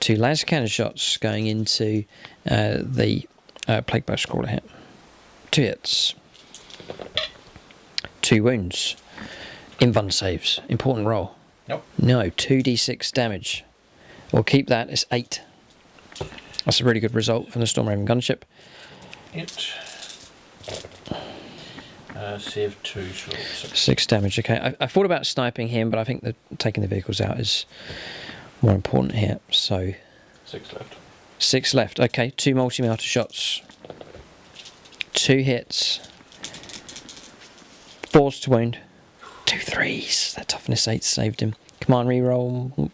2 laser cannon shots going into the Plague Bow Scrawler hit. 2 hits. 2 wounds. Invuln saves. Important roll. Nope. No. 2d6 damage. We'll keep that. It's 8. That's a really good result from the Storm Raven gunship. 8. Save 2, so 6 damage. Okay. I thought about sniping him, but I think that taking the vehicles out is more important here. So 6 left. 6 left. Okay. 2 multi-melter shots. 2 hits. 4's to wound. 2 3s. That toughness 8 saved him. Command reroll.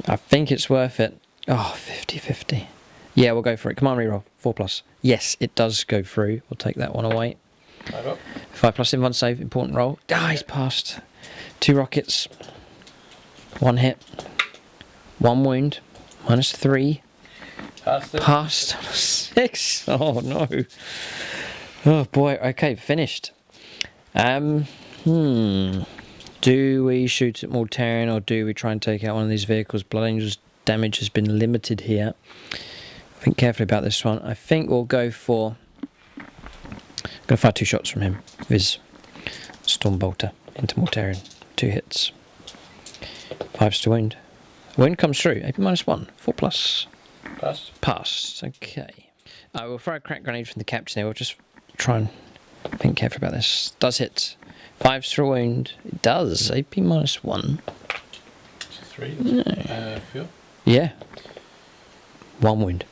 I think it's worth it. Oh, 50-50. Yeah, we'll go for it. Command reroll. 4+. Yes, it does go through. We'll take that one away. 5 up. 5+ invuln save. Important roll. Ah, he's passed. 2 rockets. 1 hit. 1 wound. -3. Passed it. Passed. 6. Oh no. Oh boy. Okay, finished. Do we shoot at Mortarion or do we try and take out one of these vehicles? Blood Angel's damage has been limited here. Think carefully about this one. I think we'll go for... I'm going to fire 2 shots from him with his Storm Bolter into Mortarion. 2 hits. 5's to wound. Wound comes through. AP -1. 4+. Passed. Passed. Okay. I will throw a crack grenade from the captain here. We'll just try and think carefully about this. Does hit. 5's to wound. It does. AP -1. 3. No. Fuel. Yeah. 1 wound.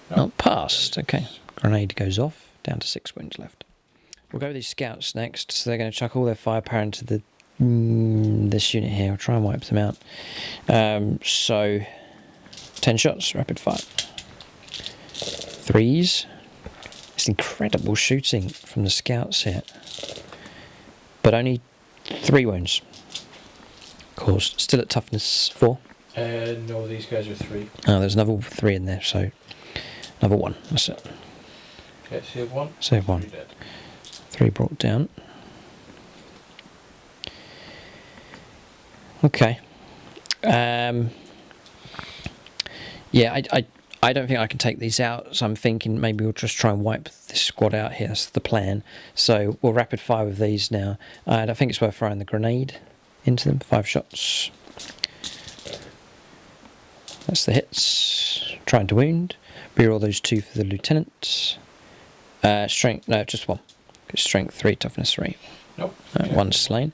No. Not passed. Okay. Grenade goes off. Down to 6 wounds left. We'll go with these scouts next. So they're going to chuck all their firepower into the this unit here. I'll try and wipe them out. So 10 shots, rapid fire. 3s. It's incredible shooting from the scouts here. But only 3 wounds. Caused. Still at toughness 4. No, these guys are 3. Oh, there's another 3 in there, so another 1. That's it. Okay, save 1. Save 1. 3 dead. 3 brought down. Okay. Yeah, I don't think I can take these out, so I'm thinking maybe we'll just try and wipe this squad out here. That's the plan. So we'll rapid fire with these now. And I think it's worth throwing the grenade into them. 5 shots. That's the hits. Trying to wound. Reroll those 2 for the lieutenant. Strength, no, just 1. Strength 3, toughness 3. Nope. 1 slain.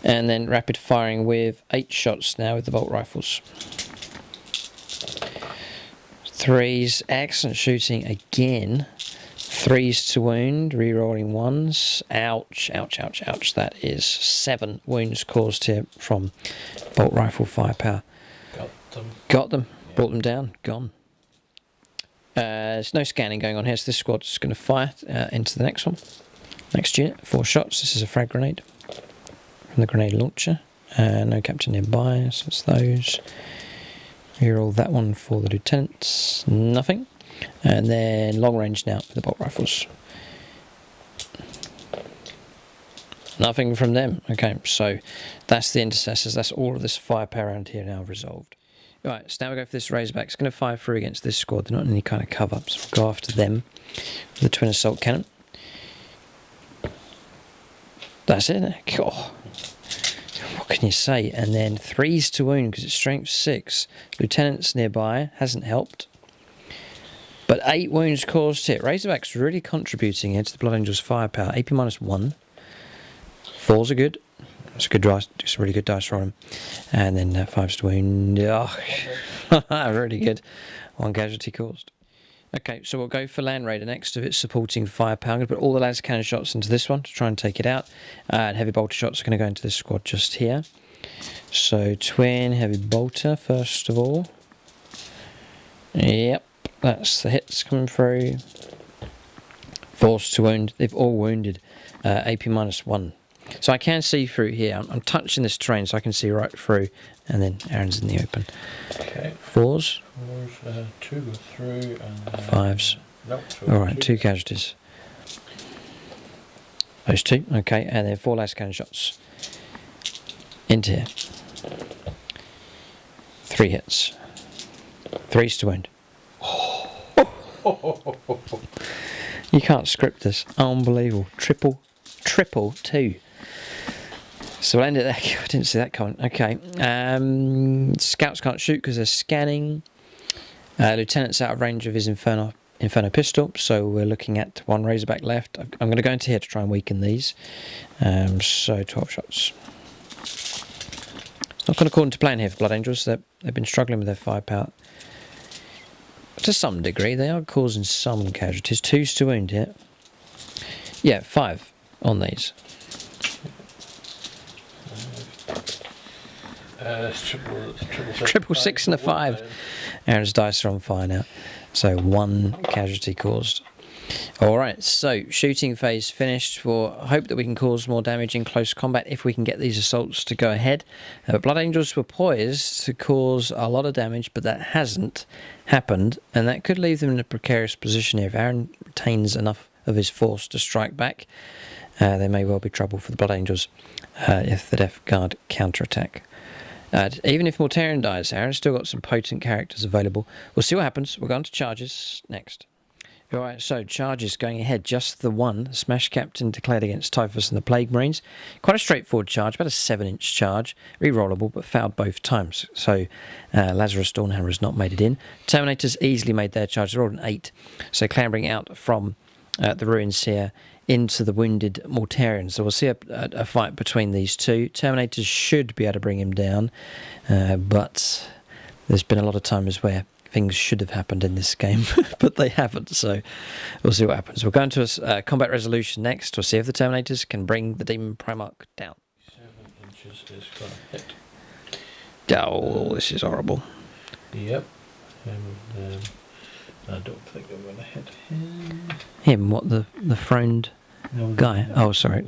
And then rapid firing with 8 shots now with the bolt rifles. 3s, excellent shooting again. 3s to wound, rerolling 1s. Ouch, ouch, ouch, ouch. That is 7 wounds caused here from bolt rifle firepower. Got them. Yeah. Brought them down. Gone. There's no scanning going on here, so this squad's going to fire into the next one. Next unit, 4 shots. This is a frag grenade from the grenade launcher. No captain nearby, so it's those. Reroll that one for the lieutenants. Nothing. And then long range now with the bolt rifles. Nothing from them. Okay, so that's the intercessors. That's all of this firepower around here now resolved. Right, so now we go for this Razorback. It's going to fire through against this squad. They're not in any kind of cover, so we'll go after them with the twin assault cannon. That's it. Oh. What can you say? And then 3s to wound because it's strength 6. Lieutenant's nearby. Hasn't helped. But 8 wounds caused here. Razorback's really contributing here to the Blood Angel's firepower. AP -1. 4s are good. It's a good dice. It's a really good dice roll him. And then 5s to wound. Oh, really good. 1 casualty caused. Okay, so we'll go for Land Raider next of its supporting firepower. I'm going to put all the las cannon shots into this one to try and take it out. And heavy bolter shots are going to go into this squad just here. So twin heavy bolter first of all. Yep, that's the hits coming through. 4s to wound. They've all wounded. AP -1. So I can see through here. I'm touching this terrain so I can see right through. And then Aaron's in the open. Okay. 4s. 2 go through. And 5s. Nope. Alright, 2 casualties. Those 2. Okay, and then 4 las cannon shots. Into here. 3 hits. 3s to wound. You can't script this. Unbelievable. Triple 2. So we'll end it there. I didn't see that coming. Okay. Scouts can't shoot because they're scanning. Lieutenant's out of range of his Inferno pistol. So we're looking at 1 Razorback left. I'm going to go into here to try and weaken these. So 12 shots. It's not going according to plan here for Blood Angels. They've been struggling with their firepower. To some degree. They are causing some casualties. 2s to wound here. Yeah, 5 on these. Triple 6 and a 5. Aaron's dice are on fire now. So 1 casualty caused. Alright, so shooting phase finished. We'll hope that we can cause more damage in close combat if we can get these assaults to go ahead. Blood Angels were poised to cause a lot of damage, but that hasn't happened, and that could leave them in a precarious position here. If Aaron retains enough of his force to strike back, there may well be trouble for the Blood Angels if the Death Guard counterattack. Even if Mortarion dies, Aaron's still got some potent characters available. We'll see what happens. We'll go on to charges next. Alright, so charges going ahead. Just the 1. Smash Captain declared against Typhus and the Plague Marines. Quite a straightforward charge, about a 7-inch charge. Rerollable, but fouled both times. So Lazarus Dawnhammer has not made it in. Terminators easily made their charge. They rolled an 8. So clambering out from the ruins here into the wounded Mortarion. So we'll see a fight between these two. Terminators should be able to bring him down, but there's been a lot of times where things should have happened in this game, but they haven't, so we'll see what happens. We'll go into a combat resolution next. We'll see if the Terminators can bring the Demon Primarch down. 7 inches is going to hit. Oh, this is horrible. Yep. I don't think I'm going to hit him. Him, what, the throned guy? Oh, sorry.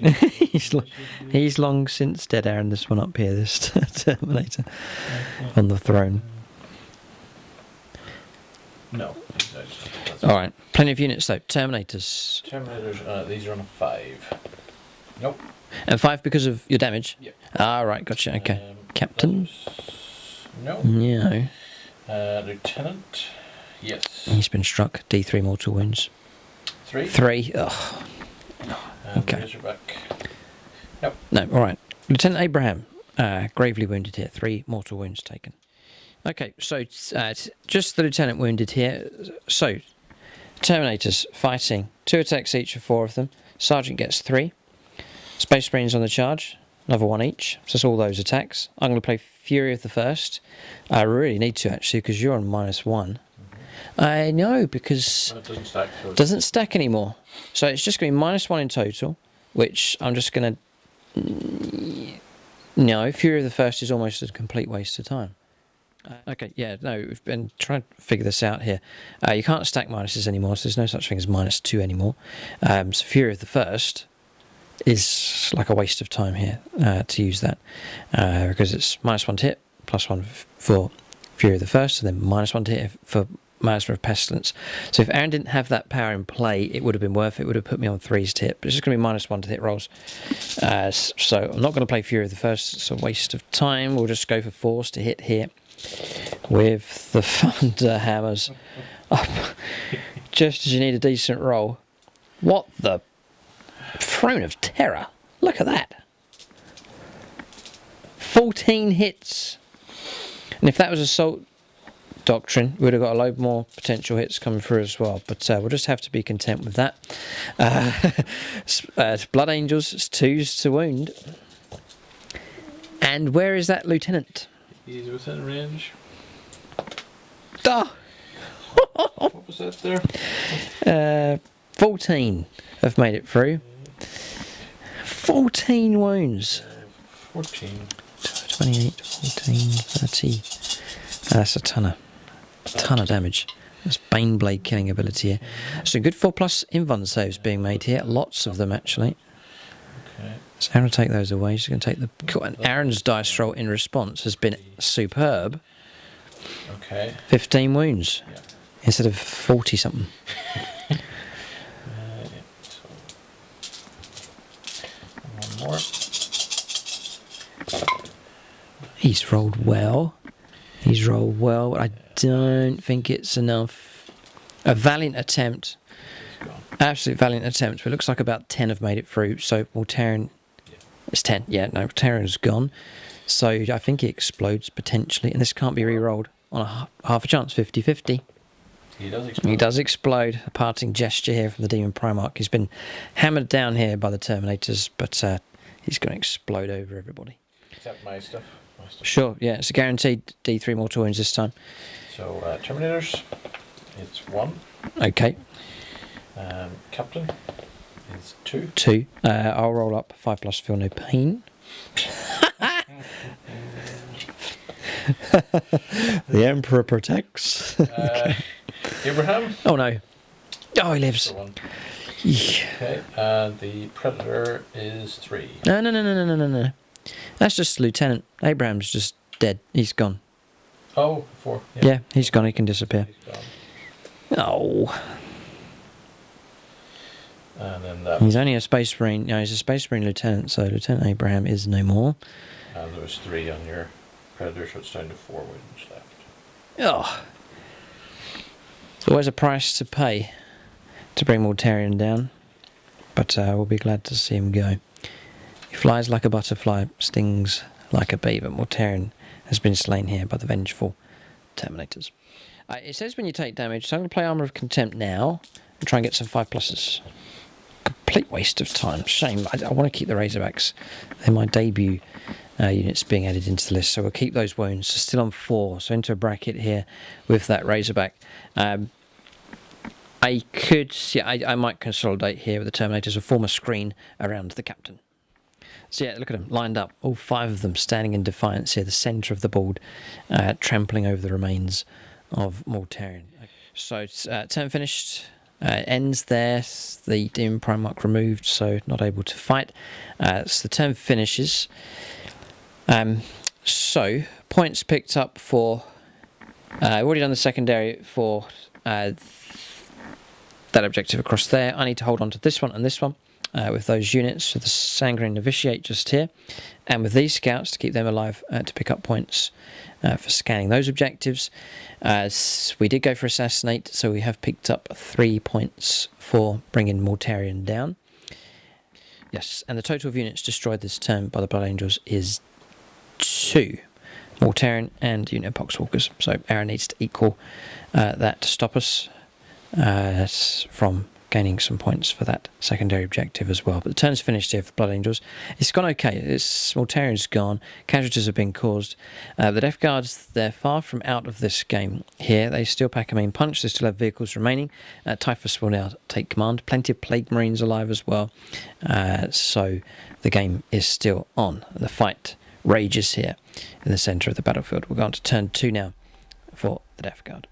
he's long since dead, Aaron, this one up here, this Terminator on the throne. No. Alright, plenty of units though. Terminators. Terminators, these are on a 5. Nope. And 5 because of your damage? Yep. Right, gotcha, okay. Captain? No. No. Lieutenant? Yes. He's been struck. D3 mortal wounds. 3? 3. Ugh. Okay. Razorback. Nope. No, alright. Lieutenant Abraham, gravely wounded here. 3 mortal wounds taken. Okay, so just the lieutenant wounded here. So, Terminators fighting. 2 attacks each for 4 of them. Sergeant gets 3. Space Marines on the charge. Another 1 each. So that's all those attacks. I'm going to play Fury of the First. I really need to actually because you're on -1. I know because it doesn't stack anymore. So it's just going to be -1 in total, which I'm just going to... No, Fury of the First is almost a complete waste of time. Okay, yeah, no, we've been trying to figure this out here. You can't stack minuses anymore, so there's no such thing as -2 anymore. So Fury of the First is like a waste of time here to use that because it's -1 to hit, +1 for Fury of the First, and then -1 to hit for Miasma of Pestilence. So if Aaron didn't have that power in play, it would have been worth it. It would have put me on 3s to hit, but it's just going to be -1 to hit rolls. So I'm not going to play Fury of the First. It's a waste of time. We'll just go for 4s to hit here with the Thunder Hammers up just as you need a decent roll. What the Throne of Terror? Look at that. 14 hits. And if that was assault Doctrine. We would have got a load more potential hits coming through as well, but we'll just have to be content with that. Blood Angels, it's 2s to wound. And where is that lieutenant? He's within range. Ah! What was that there? 14 have made it through. 14 wounds. 14. 28, 14, 30. That's a ton of damage. That's Baneblade killing ability here. So good 4+ invuln saves being made here. Lots of them actually. Okay. So Aaron will take those away. She's going to take the... And Aaron's dice roll in response has been superb. Okay. 15 wounds. Yeah. Instead of 40 something. Yeah, so one more. He's rolled well. He's rolled well, but I don't think it's enough. A valiant attempt. Absolute valiant attempt. But it looks like about 10 have made it through. So Mortarion... It's 10. Yeah, no, Mortarion's gone. So I think he explodes potentially. And this can't be re-rolled on a half a chance. 50-50. He does explode. He does explode. A parting gesture here from the Demon Primarch. He's been hammered down here by the Terminators, but he's going to explode over everybody. Except my stuff. Sure, yeah, it's a guaranteed D3 mortal wounds this time. So, Terminators, it's 1. Okay. Captain is 2. 2. I'll roll up 5+, feel no pain. The Emperor protects. Abraham. Oh no. Oh, he lives. Yeah. Okay, and the Predator is 3. No. That's just Lieutenant. Abraham's just dead. He's gone. Oh, 4. Yeah, he's gone. He can disappear. He's gone. Oh. And then that. He's only a Space Marine. No, he's a Space Marine Lieutenant, so Lieutenant Abraham is no more. And there was 3 on your Predator, so it's down to 4 wounds left. Oh. There's always a price to pay to bring Mortarion down, but we'll be glad to see him go. He flies like a butterfly, stings like a bee, but Mortarion has been slain here by the vengeful Terminators. It says when you take damage, so I'm going to play Armour of Contempt now and try and get some 5+. Complete waste of time. Shame. I want to keep the Razorbacks. They're my debut units being added into the list, so we'll keep those wounds. So still on 4, so into a bracket here with that Razorback. I could, yeah, I might consolidate here with the Terminators or form a screen around the captain. So yeah, look at them lined up, all 5 of them standing in defiance here, the centre of the board, trampling over the remains of Mortarion. So turn finished, ends there. The Demon Primarch removed, so not able to fight. So the turn finishes. So points picked up for. I've already done the secondary for that objective across there. I need to hold on to this one and this one. With those units, so the Sanguinary Novitiate just here, and with these scouts to keep them alive to pick up points for scanning those objectives. We did go for Assassinate, so we have picked up 3 points for bringing Mortarion down. Yes, and the total of units destroyed this turn by the Blood Angels is 2. Mortarion and unit of Poxwalkers, so Aaron needs to equal that to stop us from gaining some points for that secondary objective as well. But the turn's finished here for Blood Angels. It's gone okay. Mortarion's gone. Casualties have been caused. The Death Guards, they're far from out of this game here. They still pack a main punch. They still have vehicles remaining. Typhus will now take command. Plenty of Plague Marines alive as well. So the game is still on. The fight rages here in the centre of the battlefield. We're going to turn 2 now for the Death Guard.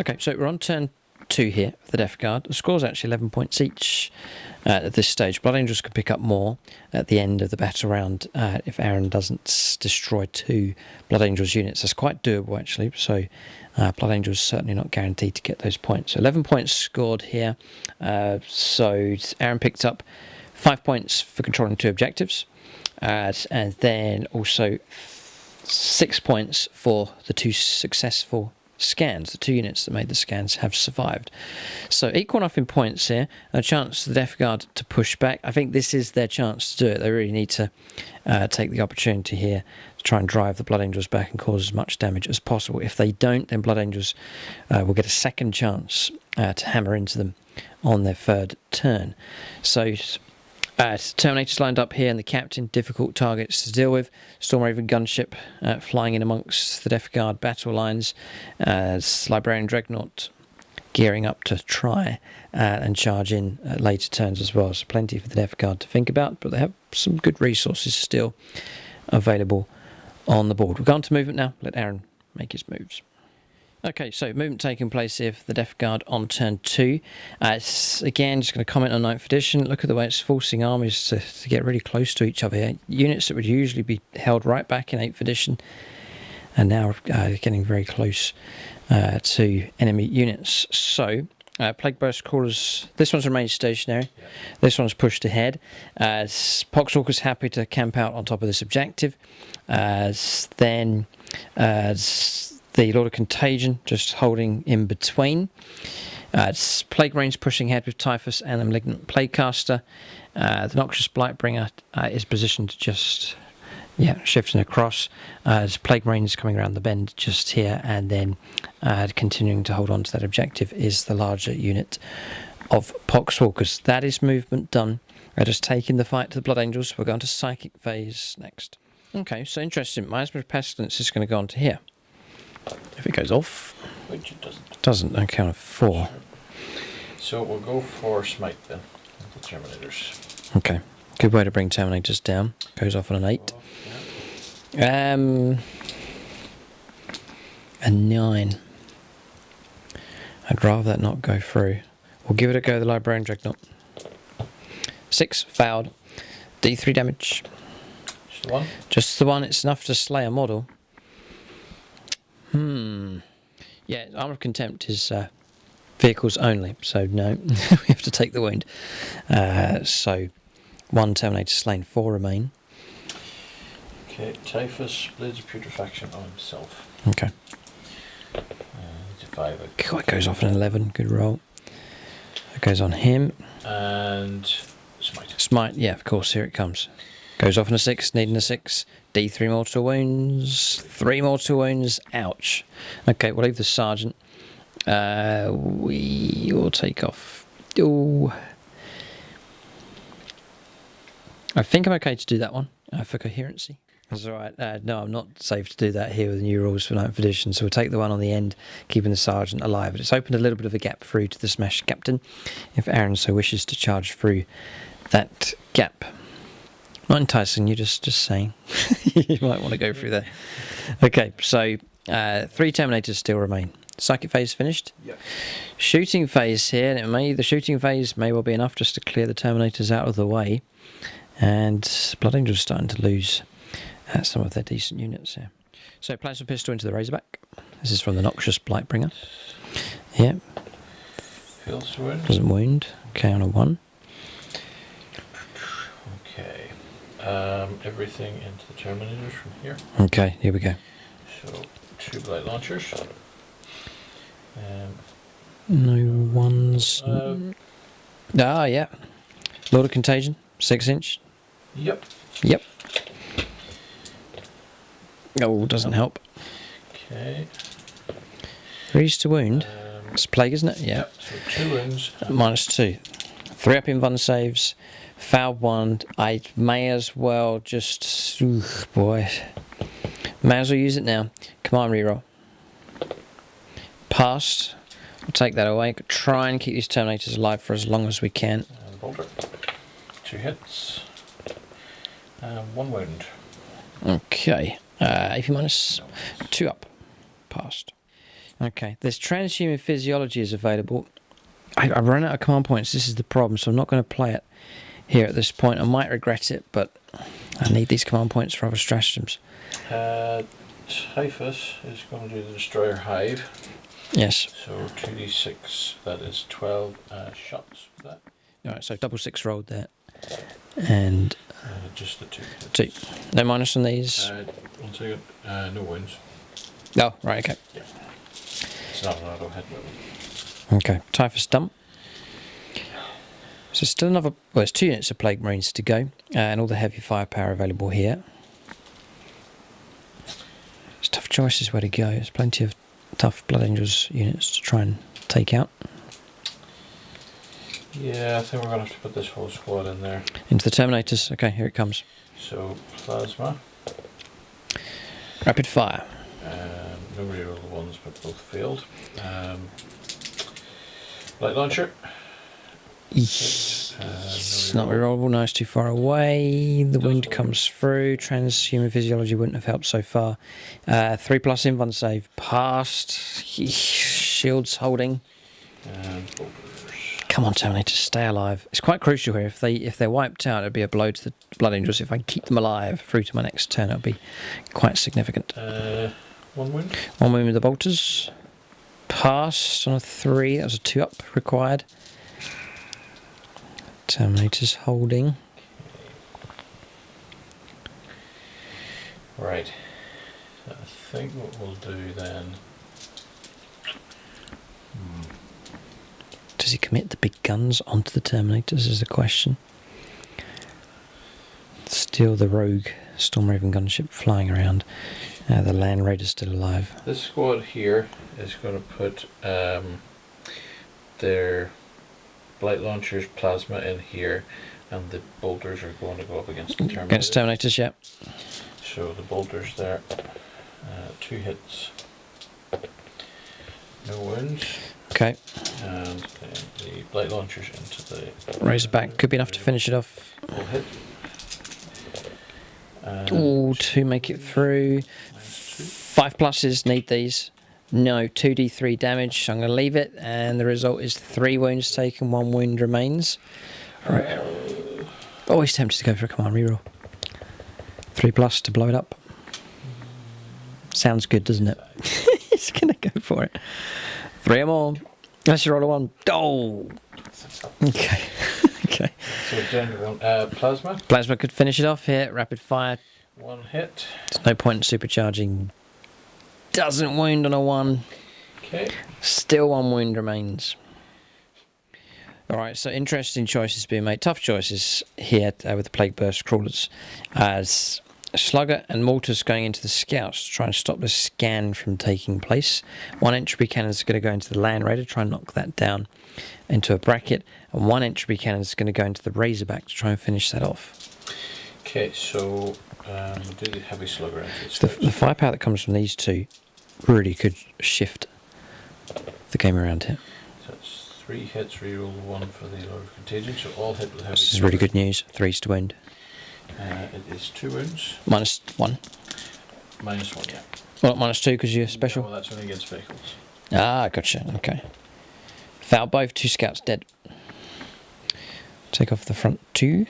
Okay, so we're on turn 2 here for the Death Guard. The score's actually 11 points each at this stage. Blood Angels could pick up more at the end of the battle round if Aaron doesn't destroy 2 Blood Angels units. That's quite doable, actually. So Blood Angels certainly not guaranteed to get those points. So 11 points scored here. So Aaron picked up 5 points for controlling 2 objectives. And then also 6 points for the 2 successful scans. The 2 units that made the scans have survived. So equal enough in points here. A chance for the Death Guard to push back. I think this is their chance to do it. They really need to take the opportunity here to try and drive the Blood Angels back and cause as much damage as possible. If they don't, then Blood Angels will get a second chance to hammer into them on their 3rd turn. So Terminators lined up here, and the captain, difficult targets to deal with. Stormraven gunship flying in amongst the Death Guard battle lines. Librarian Dreadnought gearing up to try and charge in at later turns as well. So plenty for the Death Guard to think about, but they have some good resources still available on the board. We'll go on to movement now. Let Aaron make his moves. Okay, so movement taking place here for the Death Guard on turn 2. It's, again, just going to comment on 9th edition. Look at the way it's forcing armies to get really close to each other here. Units that would usually be held right back in 8th edition are now getting very close to enemy units. So, Plague Burst Crawlers, this one's remained stationary. Yeah. This one's pushed ahead. Poxwalker's happy to camp out on top of this objective. Then the Lord of Contagion just holding in between. It's Plague Marines pushing ahead with Typhus and the Malignant Plaguecaster. The Noxious Blightbringer is positioned to just shifting across. Plague Marines coming around the bend just here, and then continuing to hold on to that objective is the larger unit of Poxwalkers. That is movement done. We're just taking the fight to the Blood Angels. We're going to Psychic phase next. Okay, so interesting. Miasma of Pestilence is going to go on to here. If it goes off, which it doesn't. Doesn't. On count of 4. So we'll go for Smite then. The Terminators. Okay. Good way to bring Terminators down. Goes off on an 8. Yeah. A 9. I'd rather that not go through. We'll give it a go. The Librarian Dreadnought. 6 failed. D3 damage. Just the one. Just the one. It's enough to slay a model. Yeah, Armour of Contempt is vehicles only, so no, we have to take the wound. So 1 Terminator slain, 4 remain. Okay, Typhus, Blades of Putrefaction on himself. Okay. It's a 5. It goes off an 11, good roll. It goes on him. And Smite. Smite, yeah, of course, here it comes. Goes off on a 6, needing a 6. D3 mortal wounds. 3 mortal wounds. Ouch. Okay, we'll leave the sergeant. We will take off. Ooh. I think I'm okay to do that one for coherency. That's alright. No, I'm not safe to do that here with the new rules for 9th edition, so we'll take the one on the end, keeping the sergeant alive. But it's opened a little bit of a gap through to the Smash Captain, if Aaron so wishes to charge through that gap. Not enticing, you're just saying. You might want to go through there. Okay, so 3 Terminators still remain. Psychic phase finished. Yep. Shooting phase here. The shooting phase may well be enough just to clear the Terminators out of the way. And Blood Angels are starting to lose some of their decent units here. So Plasma Pistol into the Razorback. This is from the Noxious Blightbringer. Yep. Feels wound. Doesn't wound. Okay, on a 1. Okay. Everything into the Terminators from here. Okay, here we go. So 2 Blight Launchers. No ones. Yeah. Lord of Contagion, 6-inch. Yep. Oh, doesn't help. Okay. Reach to wound. It's Plague, isn't it? Yeah. So 2 wounds. -2. 3 up in Vun saves. Foul 1. I may as well just... Ooh, boy. May as well use it now. Come on, reroll. Passed. We'll take that away. Try and keep these Terminators alive for as long as we can. And Bolter. 2 hits. 1 wound. Okay. AP minus 2 up. Passed. Okay, there's transhuman physiology is available. I ran out of command points. This is the problem, so I'm not going to play it here at this point. I might regret it, but I need these command points for other stratagems. Typhus is going to do the Destroyer Hive. Yes. So 2d6, that is 12 shots for that. Alright, so double 6 rolled there. And just the 2. 2. No minus on these? 1 second. No wounds. Oh, right, okay. Yeah. It's not an auto hit. Okay, Typhus done. So still another, well, there's 2 units of Plague Marines to go, and all the heavy firepower available here. It's tough choices where to go. There's plenty of tough Blood Angels units to try and take out. Yeah, I think we're going to have to put this whole squad in there. Into the Terminators. Okay, here it comes. So, Plasma. Rapid fire. No reroll ones, but both failed. Light Launcher. It's not rerollable. No, it's too far away. The wound comes through. Transhuman physiology wouldn't have helped so far. 3+ invuln save passed. Shields holding. Come on, Terminator, stay alive. It's quite crucial here. If they're wiped out, it'd be a blow to the Blood Angels. If I can keep them alive through to my next turn, it'll be quite significant. 1 wound. 1 wound with the bolters. Passed on a 3. That was a 2-up required. Terminator's holding. Right. So I think what we'll do then. Does he commit the big guns onto the Terminators is the question. Still the rogue Stormraven gunship flying around. The Land Raider's still alive. This squad here is going to put their Light Launchers, Plasma in here, and the bolters are going to go up against the Terminators. Against Terminators, yeah. So the bolters there, 2 hits, no wounds. Okay. And then the Light Launchers into the Razorback could be enough to finish it off. Full hit. Ooh, 2 make it through. 5 pluses need these. No, 2d3 damage. So I'm going to leave it, and the result is 3 wounds taken, 1 wound remains. Right. Always tempted to go for a command reroll. 3+ to blow it up. Sounds good, doesn't it? He's going to go for it. 3 or more. Unless you roll a 1. Oh! Okay. Okay. So down to Plasma. Plasma could finish it off here. Rapid fire. 1 hit. There's no point in supercharging. Doesn't wound on a 1. Okay. Still 1 wound remains. Alright, so interesting choices being made. Tough choices here with the Plague Burst Crawlers. As Slugger and Mortars going into the Scouts to try and stop the scan from taking place. 1 entropy cannon is going to go into the Land Raider, try and knock that down into a bracket. And 1 entropy cannon is going to go into the Razorback to try and finish that off. Okay, so we'll do the Heavy Slugger into So the firepower that comes from these 2 really could shift the game around here. So it's 3 hits, reroll 1 for the Lord of Contagion, so all hit with Heavy This is Slugger. really good news. 3s to wound. It is 2 wounds. -1. -1, yeah. Well, not -2 because you're special. No, well, that's only against vehicles. Ah, gotcha. Okay. Foul both. 2 scouts dead. Take off the front 2.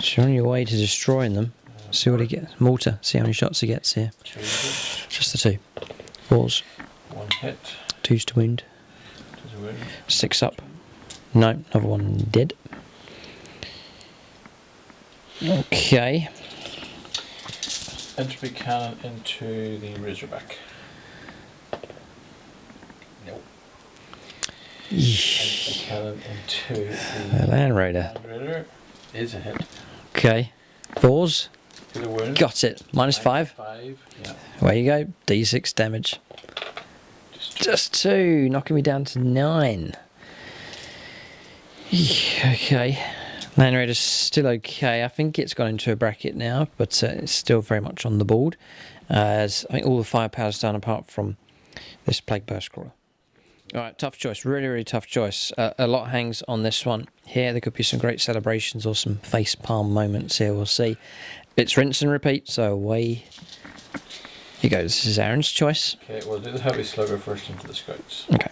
So you're on your way to destroying them. See what he gets. Mortar. See how many shots he gets here. 2 hits. Just the 2. 4s. 1 hit. 2s to wound. 2 to wound. 6 up. No, another 1 dead. Okay. Entropy cannon into the Razorback. Nope. Entropy cannon into The Land Raider. Land Raider is a hit. Okay. 4s. To the wound. Got it. -5. 5. Yeah. There you go. D6 damage. Just 2. Knocking me down to 9. Okay. Land Raider's still okay. I think it's gone into a bracket now, but it's still very much on the board. As I think all the firepower's done apart from this Plague Burst Crawler. Alright, tough choice. Really, really tough choice. A lot hangs on this one. Here, there could be some great celebrations or some face palm moments here. We'll see. It's rinse and repeat, so away you go. This is Aaron's choice. Okay, we'll do the heavy slugger first into the scouts. Okay.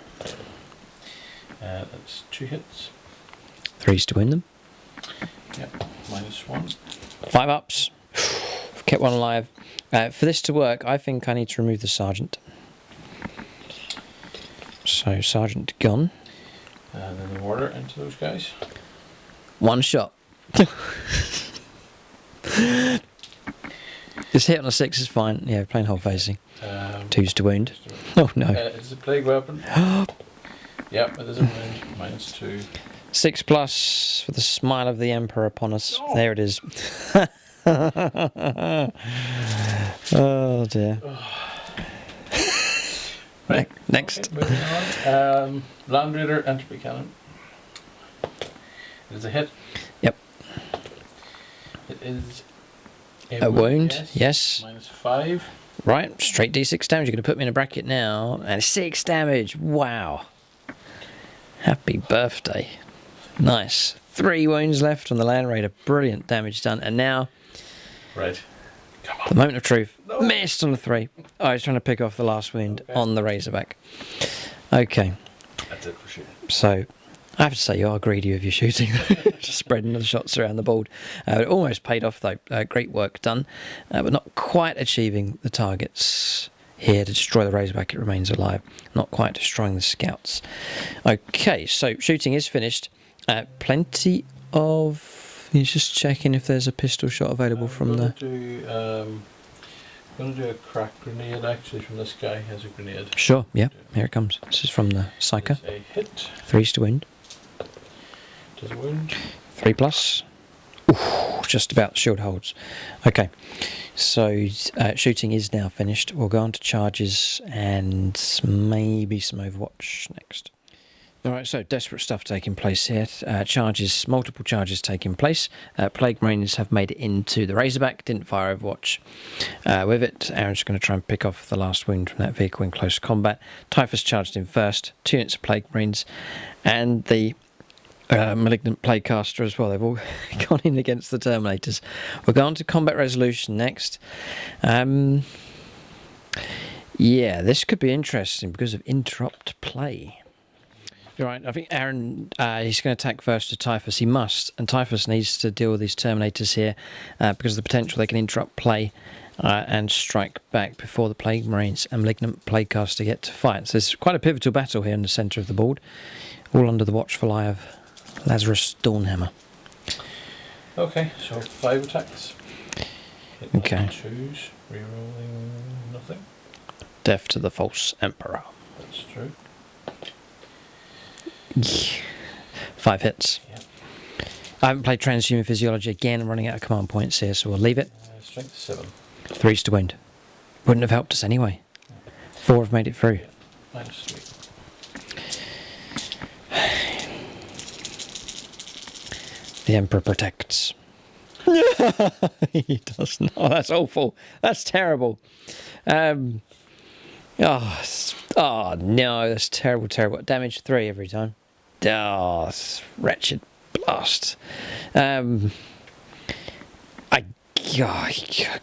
That's 2 hits. 3s to win them. Yep, -1. 5 ups. Kept one alive. For this to work, I think I need to remove the sergeant. So sergeant gone. And then the water into those guys. 1 shot. This hit on a 6 is fine. Yeah, plain hold facing. 2s to wound. Oh no. It's a plague weapon. Yep, it is a wound. -2. 6+ for the smile of the Emperor upon us. Oh. There it is. Oh dear. Right, next. Okay, moving on. Land Raider Entropy Cannon. It is a hit. Yep. It is a wound. Yes. -5. Right, straight D6 damage. You're going to put me in a bracket now. And 6 damage. Wow. Happy birthday. Nice. 3 wounds left on the Land Raider. Brilliant damage done. And now... Right. Come on. The moment of truth. No. Missed on the 3. Oh, I was trying to pick off the last wound on the Razorback. Okay. That's it for shooting. So, I have to say you are greedy with your shooting. Just spreading the shots around the board. It almost paid off though. Great work done. But not quite achieving the targets here to destroy the Razorback. It remains alive. Not quite destroying the scouts. Okay, so shooting is finished. Plenty of... You're just checking if there's a pistol shot available from the... I'm going to do a crack grenade actually from this guy. He has a grenade. Sure, yeah. Here it comes. This is from the Psyker. It's a hit. 3s to wound. Does a wound. 3+. Ooh, just about shield holds. Okay, so shooting is now finished. We'll go on to charges and maybe some Overwatch next. Alright, so desperate stuff taking place here. Charges, multiple charges taking place. Plague Marines have made it into the Razorback, didn't fire Overwatch with it. Aaron's going to try and pick off the last wound from that vehicle in close combat. Typhus charged in first, 2 units of Plague Marines, and the Malignant Plaguecaster as well. They've all gone in against the Terminators. We'll go on to combat resolution next. Yeah, this could be interesting because of interrupt play. Right, I think Aaron, he's going to attack first to Typhus. He must, and Typhus needs to deal with these Terminators here because of the potential they can interrupt play and strike back before the Plague Marines and Malignant Plaguecaster get to fight. So it's quite a pivotal battle here in the centre of the board, all under the watchful eye of Lazarus Dawnhammer. Okay, so 5 attacks. Okay. Choose, rerolling nothing. Death to the false Emperor. That's true. 5 hits. Yep. I haven't played Transhuman Physiology again. I'm running out of command points here, so we'll leave it. Strength 7. 3s to wound. Wouldn't have helped us anyway. 4 have made it through. -3. The Emperor protects. He does not. Oh, that's awful. That's terrible. Oh no, that's terrible, terrible. Damage 3 every time. Oh, wretched blast. I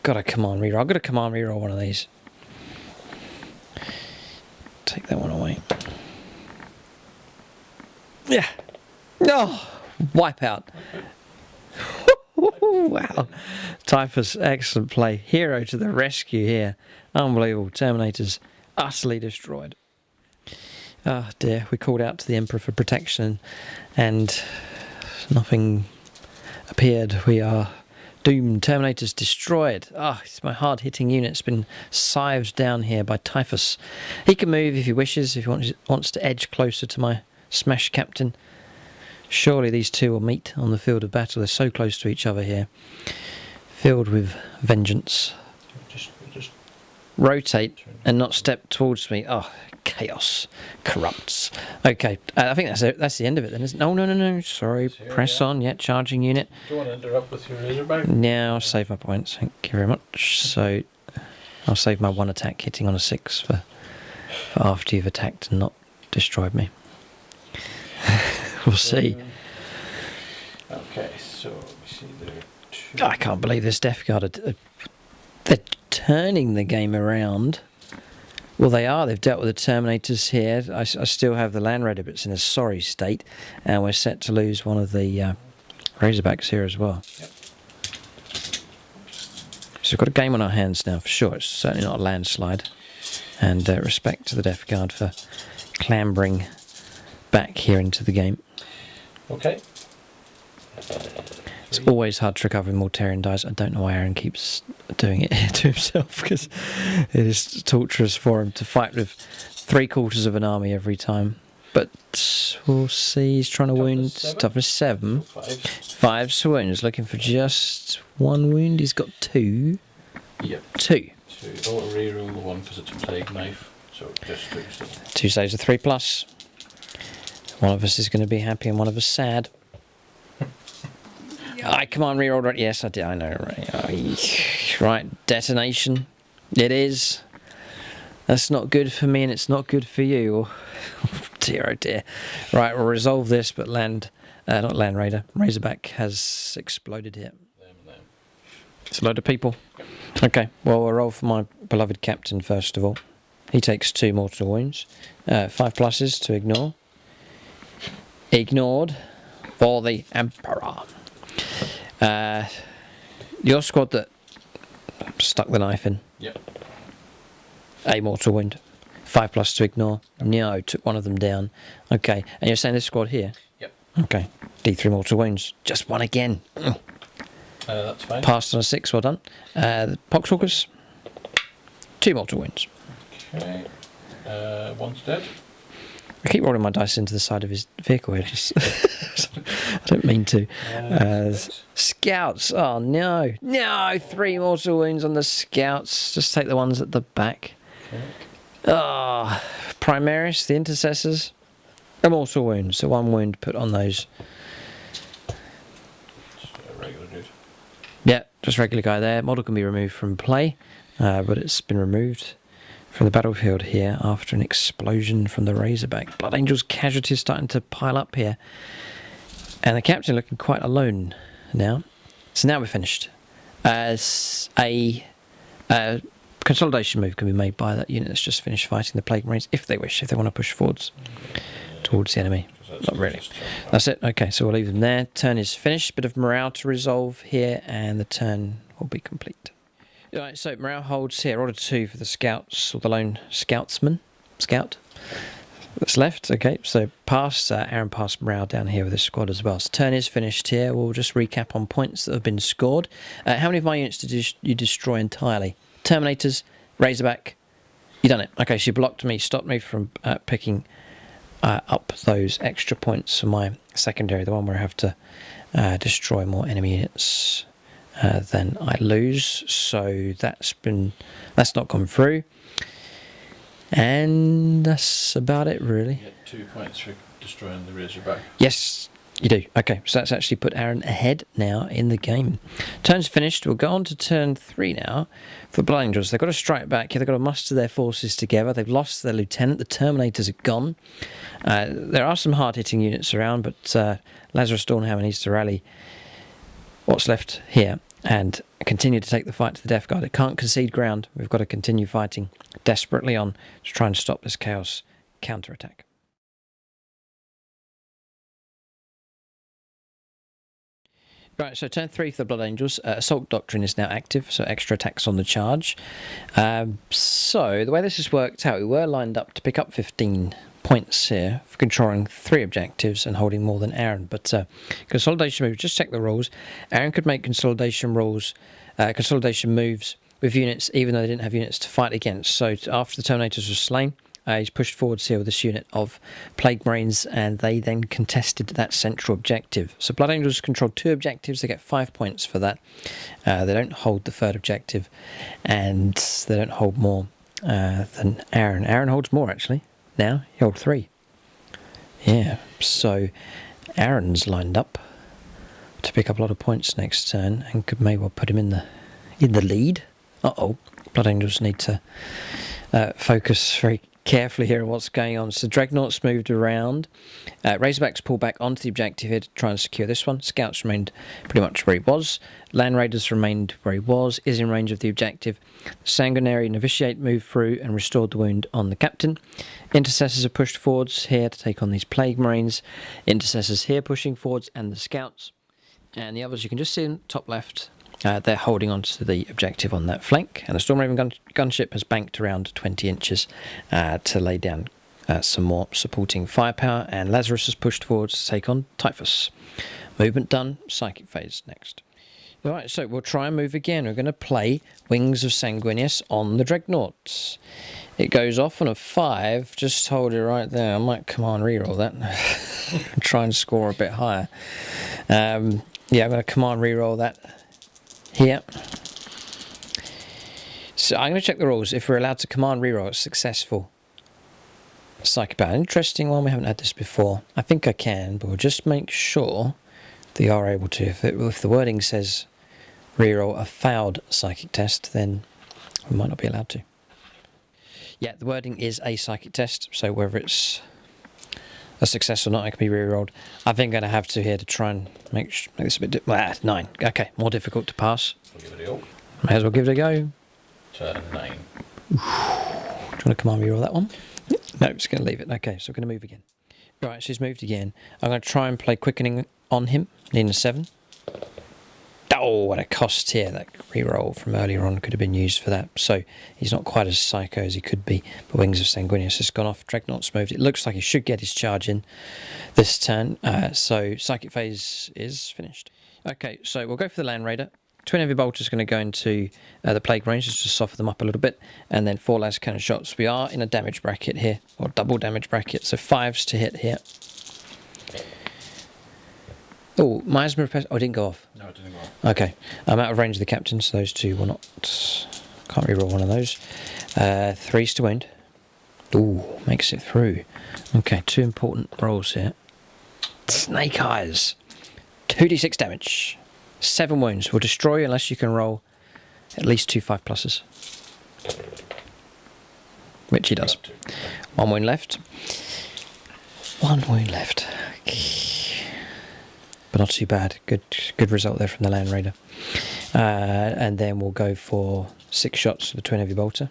got a command reroll. I've got a command reroll one of these. Take that one away. Yeah. No. Wipe out. Wow. Typhus, excellent play. Hero to the rescue here. Unbelievable. Terminators utterly destroyed. Oh dear. We called out to the Emperor for protection and nothing appeared. We are doomed. Terminators destroyed. It's my hard-hitting unit's been scythed down here by Typhus. He can move if he wishes, if he wants to edge closer to my smash captain. Surely these two will meet on the field of battle. They're so close to each other here. Filled with vengeance. Just rotate and not step towards me. Oh, chaos corrupts. Okay, I think that's the end of it then, isn't it? No. Sorry, press on. Yeah, charging unit. Do you want to interrupt with your Razorback? Now I'll save my points. Thank you very much. So I'll save my 1 attack hitting on a 6 for after you've attacked and not destroyed me. We'll see. Okay, so let me see there. I can't believe this Death Guard. The turning the game around. Well, they are. They've dealt with the Terminators here. I still have the Land Raider, but it's in a sorry state. And we're set to lose one of the Razorbacks here as well. Yep. So we've got a game on our hands now, for sure. It's certainly not a landslide. And respect to the Death Guard for clambering back here into the game. Okay. It's always hard to recover when Mortarion dies. I don't know why Aaron keeps doing it to himself, because it is torturous for him to fight with 3/4 of an army every time. But we'll see. He's trying to wound. Toughness 7. 5 wounds. Looking for just 1 wound. He's got 2. Yep. 2. So don't reroll the 1 because it's a plague knife. So just 2. 2 saves are 3+. One of us is going to be happy and one of us sad. Come on, reroll. Right? Yes, I did. I know. Right. Right. Detonation. It is. That's not good for me, and it's not good for you. Oh dear, oh dear. Right, we'll resolve this, but not Land Raider. Razorback has exploded here. It's a load of people. Okay, well, we'll roll for my beloved captain first of all. He takes 2 mortal wounds. 5 pluses to ignore. Ignored for the Emperor. Your squad that stuck the knife in. Yep. A mortal wound. 5+ to ignore. No, took one of them down. Okay, and you're saying this squad here? Yep. Okay. D3 mortal wounds. Just 1 again. That's fine. Passed on a 6, well done. The Poxwalkers. 2 mortal wounds. Okay. 1's dead. I keep rolling my dice into the side of his vehicle here. I don't mean to. Scouts. Oh no. No, 3 mortal wounds on the scouts. Just take the ones at the back. Okay. Oh, Primaris, the intercessors. A mortal wound. So 1 wound put on those. Just a regular dude. Yeah, just regular guy there. Model can be removed from play, but it's been removed from the battlefield here after an explosion from the Razorback. Blood Angel's casualties starting to pile up here. And the captain looking quite alone now. So now we're finished. As a consolidation move can be made by that unit that's just finished fighting the Plague Marines, if they wish, if they want to push forwards towards the enemy. Not really. That's it. Okay, so we'll leave them there. Turn is finished. Bit of morale to resolve here, and the turn will be complete. Alright, so morale holds here. Order 2 for the scouts, or the lone scout that's left. Okay, so Aaron passed morale down here with his squad as well. So turn is finished here. We'll just recap on points that have been scored. How many of my units did you destroy entirely? Terminators, Razorback. You done it. Okay, so you blocked me, stopped me from picking up those extra points for my secondary, the one where I have to destroy more enemy units than I lose. So that's not gone through. And that's about it, really. You get 2 points for destroying the Razorback. Yes, you do. Okay, so that's actually put Aaron ahead now in the game. Turn's finished. We'll go on to turn 3 now for Blood Angels. They've got to strike back here. They've got to muster their forces together. They've lost their lieutenant. The Terminators are gone. There are some hard-hitting units around, but Lazarus Dawnhammer needs to rally what's left here and continue to take the fight to the Death Guard. It can't concede ground. We've got to continue fighting desperately on to try and stop this chaos counterattack. Right, so turn 3 for the Blood Angels. Assault Doctrine is now active, so extra attacks on the charge. So the way this has worked out, we were lined up to pick up 15 points here for controlling 3 objectives and holding more than Aaron. But consolidation moves, just check the rules. Aaron could make consolidation moves with units even though they didn't have units to fight against. So after the Terminators were slain, he's pushed forwards here with this unit of Plague Marines, and they then contested that central objective. So Blood Angels control 2 objectives. They get 5 points for that. They don't hold the 3rd objective, and they don't hold more than Aaron. Aaron holds more, actually. Now he holds 3. Yeah, so Aaron's lined up to pick up a lot of points next turn, and could maybe well put him in the lead. Blood Angels need to focus very carefully here on what's going on. So Dreadnought's moved around. Razorbacks pull back onto the objective here to try and secure this one. Scouts remained pretty much where he was. Land Raiders remained where he was, is in range of the objective. Sanguinary Novitiate moved through and restored the wound on the captain. Intercessors are pushed forwards here to take on these Plague Marines. Intercessors here pushing forwards, and the Scouts. And the others you can just see in top left. They're holding on to the objective on that flank, and the Stormraven gunship has banked around 20 inches to lay down some more supporting firepower, and Lazarus has pushed forwards to take on Typhus. Movement done, Psychic phase next. Alright, so we'll try and move again. We're going to play Wings of Sanguinius on the Dreadnoughts. It goes off on a 5, just hold it right there. I might command reroll that. Try and score a bit higher. Yeah, I'm going to command reroll that. Here. So I'm going to check the rules. If we're allowed to command reroll, it's successful. Psychopath. Interesting one. We haven't had this before. I think I can, but we'll just make sure they are able to. If the wording says reroll a failed psychic test, then we might not be allowed to. Yeah, the wording is a psychic test, so whether it's a success or not, it can be re-rolled. I think I'm going to have to here to try and make this a bit... 9. Okay, more difficult to pass. We'll give it a go. May as well give it a go. It's a 9. Do you want to come on re-roll that one? No, just going to leave it. Okay, so we're going to move again. Right, she's moved again. I'm going to try and play Quickening on him, needing a 7. Oh, what a cost here. That reroll from earlier on could have been used for that. So he's not quite as psycho as he could be. But Wings of Sanguinius has gone off. Dreadnought's moved. It looks like he should get his charge in this turn. So Psychic phase is finished. Okay, so we'll go for the Land Raider. Twin Heavy Bolter is going to go into the Plague Rangers to soften them up a little bit. And then 4 las cannon shots. We are in a damage bracket here, or double damage bracket. So 5s to hit here. Oh, Miasma. Oh, it didn't go off. No, it didn't go off. Okay, I'm out of range of the captain, so those 2 will not. Can't reroll one of those. 3s to wound. Ooh, makes it through. Okay, 2 important rolls here. Snake Eyes. 2d6 damage. 7 wounds. Will destroy unless you can roll at least 2 5+. Which he does. 1 wound left. 1 wound left. But not too bad. Good result there from the Land Raider. And then we'll go for 6 shots of the Twin Heavy Bolter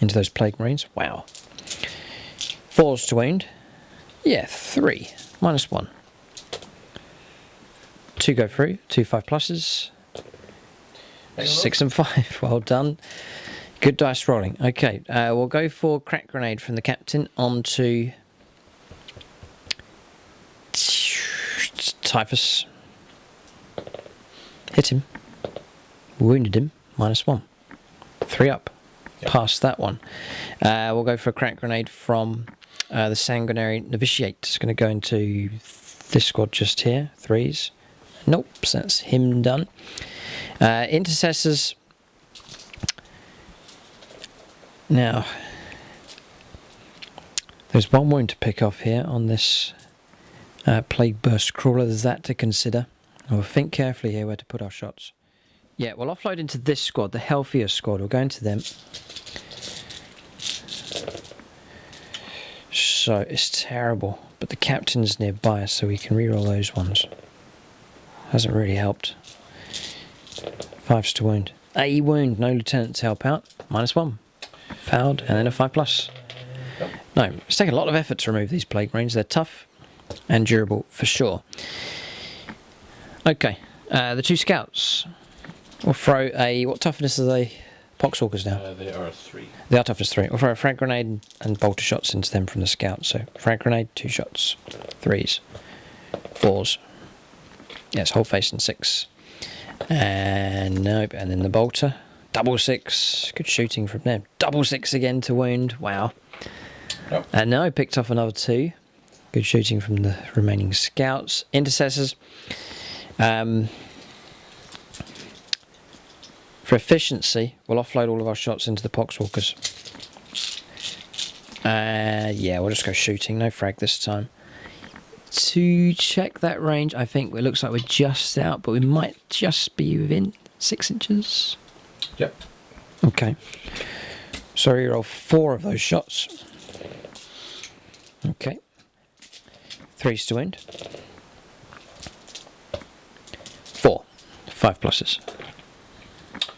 into those Plague Marines. Wow. 4s to wound. Yeah, 3. -1. 2 go through. 2 5+. 6 and 5. Well done. Good dice rolling. Okay, we'll go for Crack Grenade from the captain onto Typhus. Hit him. Wounded him. -1. 3 up. Yep. Past that one. We'll go for a Crack Grenade from the Sanguinary Novitiate. It's going to go into this squad just here. 3s. Nope, so that's him done. Intercessors. Now, there's 1 wound to pick off here on this Plague Burst Crawler. There's that to consider. We'll think carefully here where to put our shots. Yeah, we'll offload into this squad, the healthier squad. We'll go into them. So it's terrible, but the captain's nearby, so we can reroll those ones. Hasn't really helped. 5s to wound. A wound, no lieutenant to help out. -1. Fouled, and then a 5+. No, it's taken a lot of effort to remove these Plague Marines. They're tough and durable for sure. Okay, the 2 scouts. We'll throw a... What toughness are they? Poxwalkers now? They are 3. They are toughness 3. We'll throw a frag grenade and bolter shots into them from the scout. So frag grenade, 2 shots. 3s. 4s. Yes, whole face and 6. And nope, and then the bolter. Double 6. Good shooting from them. Double 6 again to wound. Wow. Yep. And no, picked off another 2. Good shooting from the remaining scouts. Intercessors. For efficiency, we'll offload all of our shots into the Poxwalkers. Yeah, we'll just go shooting. No frag this time. To check that range, I think it looks like we're just out, but we might just be within 6 inches. Yep. Okay. So you roll 4 of those shots. Okay. 3s to wound. 4. 5 pluses.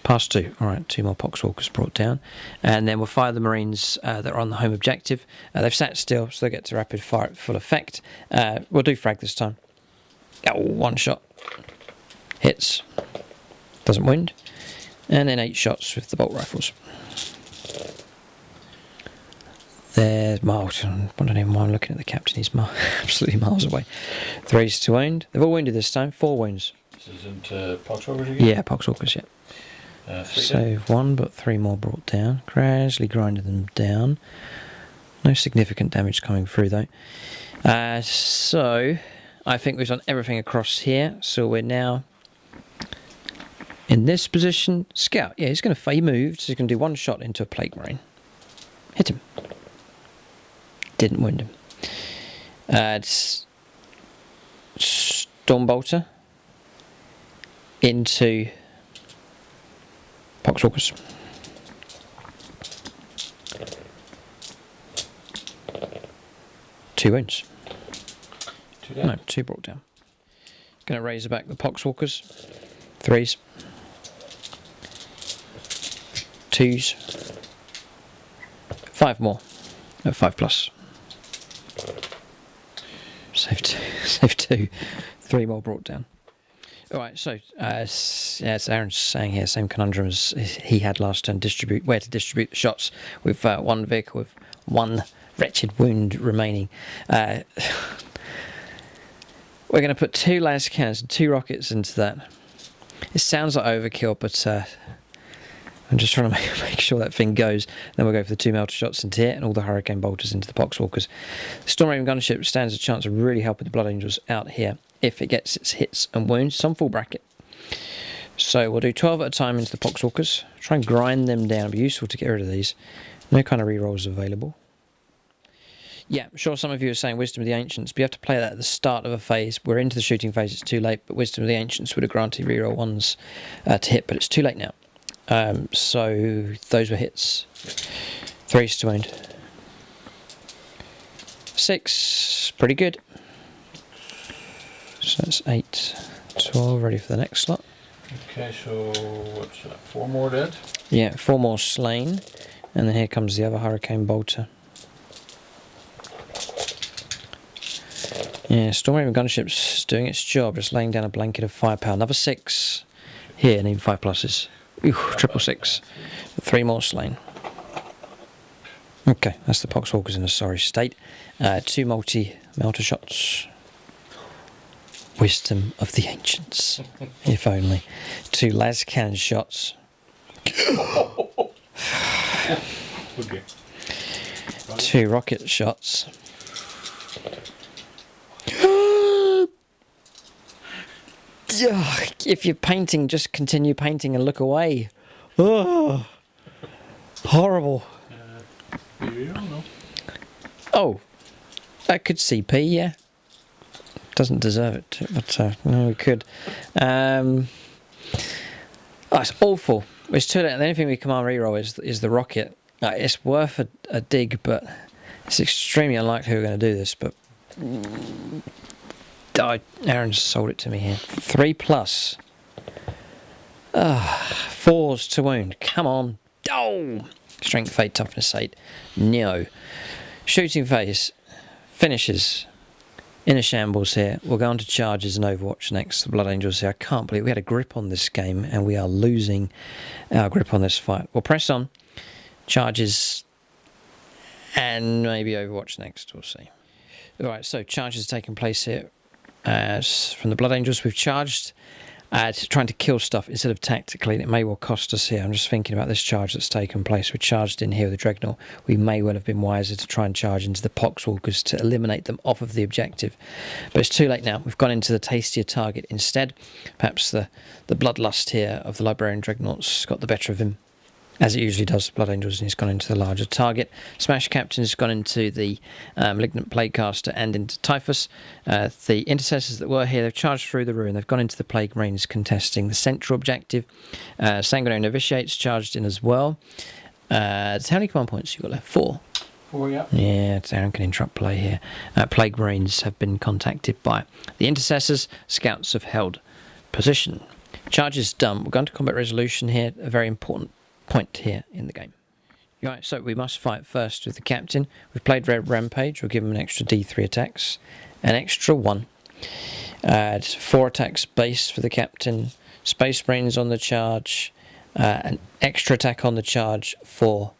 Pass 2. Alright, 2 more Poxwalkers brought down. And then we'll fire the Marines that are on the home objective. They've sat still, so they get to rapid fire at full effect. We'll do frag this time. Oh, 1 shot. Hits. Doesn't wound. And then 8 shots with the bolt rifles. There's Miles. I don't even mind looking at the captain. He's absolutely miles away. 3s to wound. They've all wounded this time. 4 wounds. This isn't Poxwalkers again? Yeah, Poxwalkers, yeah. Save 1, but 3 more brought down. Gradually grinding them down. No significant damage coming through, though. So, I think we've done everything across here. So we're now in this position. Scout. Yeah, he's going to... He moved, so he's going to do 1 shot into a Plague Marine. Hit him. Didn't wound him. It's Stormbolter into Poxwalkers. Two wounds. 2 down. No, 2 brought down. Going to razor back the Poxwalkers. 3s. 2s. 5 more. 5 plus. Save 2. Save 2. 3 more brought down. Alright, so as Aaron's saying here, same conundrum as he had last turn, where to distribute the shots with 1 vehicle with 1 wretched wound remaining. We're going to put 2 laser cannons and 2 rockets into that. It sounds like overkill, but I'm just trying to make sure that thing goes. Then we'll go for the 2 melter shots into here and all the hurricane bolters into the Poxwalkers. The Storm Raven gunship stands a chance of really helping the Blood Angels out here if it gets its hits and wounds. Some full bracket. So we'll do 12 at a time into the Poxwalkers. Try and grind them down. It'll be useful to get rid of these. No kind of rerolls available. Yeah, I'm sure some of you are saying Wisdom of the Ancients, but you have to play that at the start of a phase. We're into the shooting phase, it's too late, but Wisdom of the Ancients would have granted reroll 1s to hit, but it's too late now. So those were hits. 3s to wound. 6, pretty good. So that's 8, 12, ready for the next slot. Okay, so what's that? 4 more dead? Yeah, 4 more slain. And then here comes the other hurricane bolter. Yeah, Storm Raven gunship's doing its job, just laying down a blanket of firepower. Another 6 here, and even 5 pluses. Ooh, 666. 3 more slain. Okay, that's the Poxwalkers in a sorry state. 2 multi-melter shots. Wisdom of the Ancients. If only. 2 las cannon shots. Okay. 2 rocket shots. If you're painting, just continue painting and look away. Oh, horrible. You don't know. Oh, that could CP, yeah. Doesn't deserve it, but no, we could. Oh, it's awful. It's too late. The only thing we command reroll is the rocket. It's worth a dig, but it's extremely unlikely we're going to do this. But Aaron's sold it to me here. 3 plus. 4s to wound. Come on. Oh! Strength, fate, toughness, 8. No. Shooting phase. Finishes. In a shambles here. We'll go on to charges and Overwatch next. The Blood Angels here. I can't believe we had a grip on this game and we are losing our grip on this fight. We'll press on. Charges. And maybe Overwatch next. We'll see. Alright, so charges taking place here. From the Blood Angels, we've charged trying to kill stuff instead of tactically, and it may well cost us here. I'm just thinking about this charge that's taken place. We charged in here with the Dreadnought. We may well have been wiser to try and charge into the Poxwalkers to eliminate them off of the objective. But it's too late now. We've gone into the tastier target instead. Perhaps the bloodlust here of the Librarian Dreadnoughts got the better of him, as it usually does, Blood Angels, and he's gone into the larger target. Smash Captain's gone into the Malignant Plaguecaster and into Typhus. The Intercessors that were here, they've charged through the ruin. They've gone into the Plague Marines contesting the central objective. Sanguinary Novitiates charged in as well. How many command points you got left? 4. 4, yeah. Yeah, Aaron can interrupt play here. Plague Marines have been contacted by the Intercessors. Scouts have held position. Charge is done. We're going to combat resolution here, a very important point here in the game. Right, so we must fight first with the captain. We've played Red Rampage. We'll give him an extra D3 attacks. An extra 1. 4 attacks base for the captain. Space Marines on the charge. An extra attack on the charge for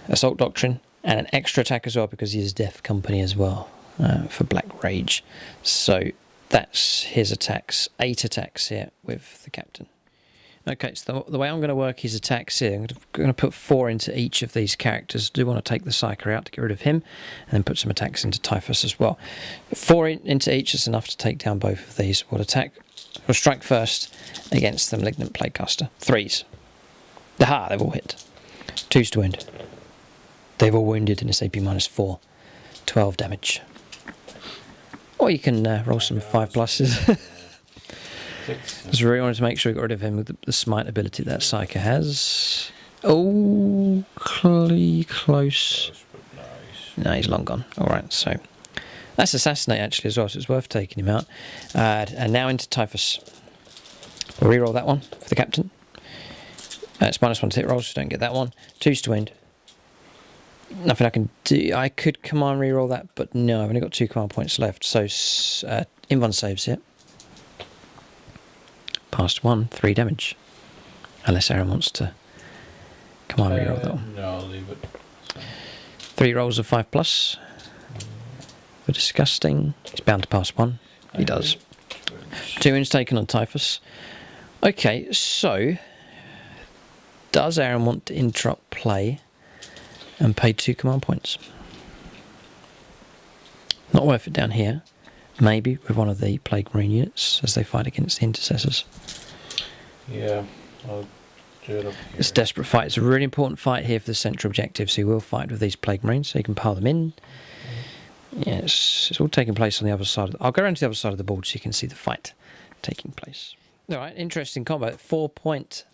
Assault Doctrine. And an extra attack as well because he is Death Company as well for Black Rage. So that's his attacks. 8 attacks here with the captain. Okay, so the way I'm going to work his attacks here, I'm going to put 4 into each of these characters. I do want to take the Psyker out to get rid of him, and then put some attacks into Typhus as well. 4 into each is enough to take down both of these. We'll strike first against the Malignant Plaguecaster. 3s. Aha, they've all hit. 2s to wound. They've all wounded, and it's AP -4. 12 damage. Or you can roll some 5+. Just really wanted to make sure we got rid of him with the smite ability that Psyker has. Oh, close. No, he's long gone. Alright, so that's Assassinate actually as well, so it's worth taking him out. And now into Typhus. We'll reroll that one for the captain. It's -1 to hit rolls, so don't get that one. 2s to wound. Nothing I can do. I could command reroll that, but no, I've only got 2 command points left. So Invon saves it. Past 1, 3 damage. Unless Aaron wants to command reroll that one. No, I'll leave it. 3 rolls of 5+. For disgusting. He's bound to pass 1. He does. 2 wounds taken on Typhus. Okay, so does Aaron want to interrupt play and pay 2 command points? Not worth it down here. Maybe with one of the Plague Marine units as they fight against the Intercessors. Yeah, I'll do it up here. It's a desperate fight. It's a really important fight here for the central objective, so you will fight with these Plague Marines, so you can pile them in. Yes, it's all taking place on the other side. I'll go around to the other side of the board so you can see the fight taking place. Alright, interesting combat. 4-point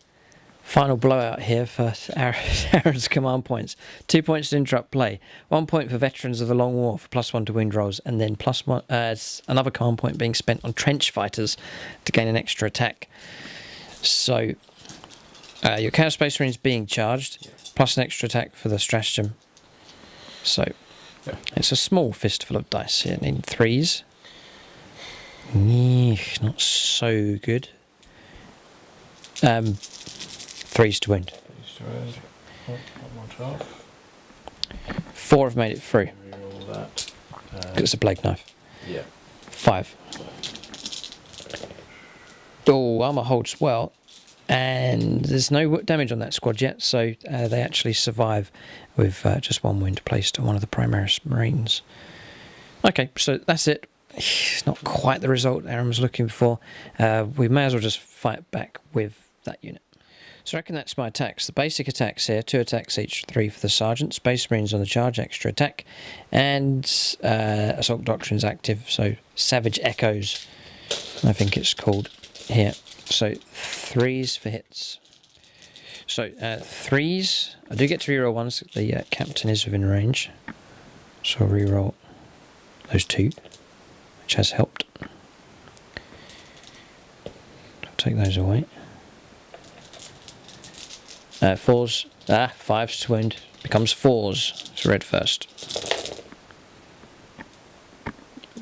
final blowout here for Aaron's command points. 2 points to interrupt play. 1 point for Veterans of the Long War for +1 to wound rolls, and then +1 another command point being spent on Trench Fighters to gain an extra attack. So your Chaos Space Marines being charged, plus an extra attack for the Stratagem. So it's a small fistful of dice here. Need 3s. Not so good. 3s to wound. 4 have made it through. Reroll that. Because it's a plague knife. Yeah. 5. Oh, armor holds well. And there's no damage on that squad yet, so they actually survive with just 1 wound placed on one of the Primaris Marines. Okay, so that's it. It's not quite the result Aaron was looking for. We may as well just fight back with that unit. So I reckon that's my attacks. The basic attacks here, 2 attacks each, 3 for the Sergeant. Space Marines on the charge, extra attack. And Assault Doctrine's active, so Savage Echoes, I think it's called here. So 3s for hits. So 3s, I do get to reroll ones. The captain is within range. So I'll reroll those 2, which has helped. I'll take those away. 4s, 5s to wound, becomes 4s, so red first.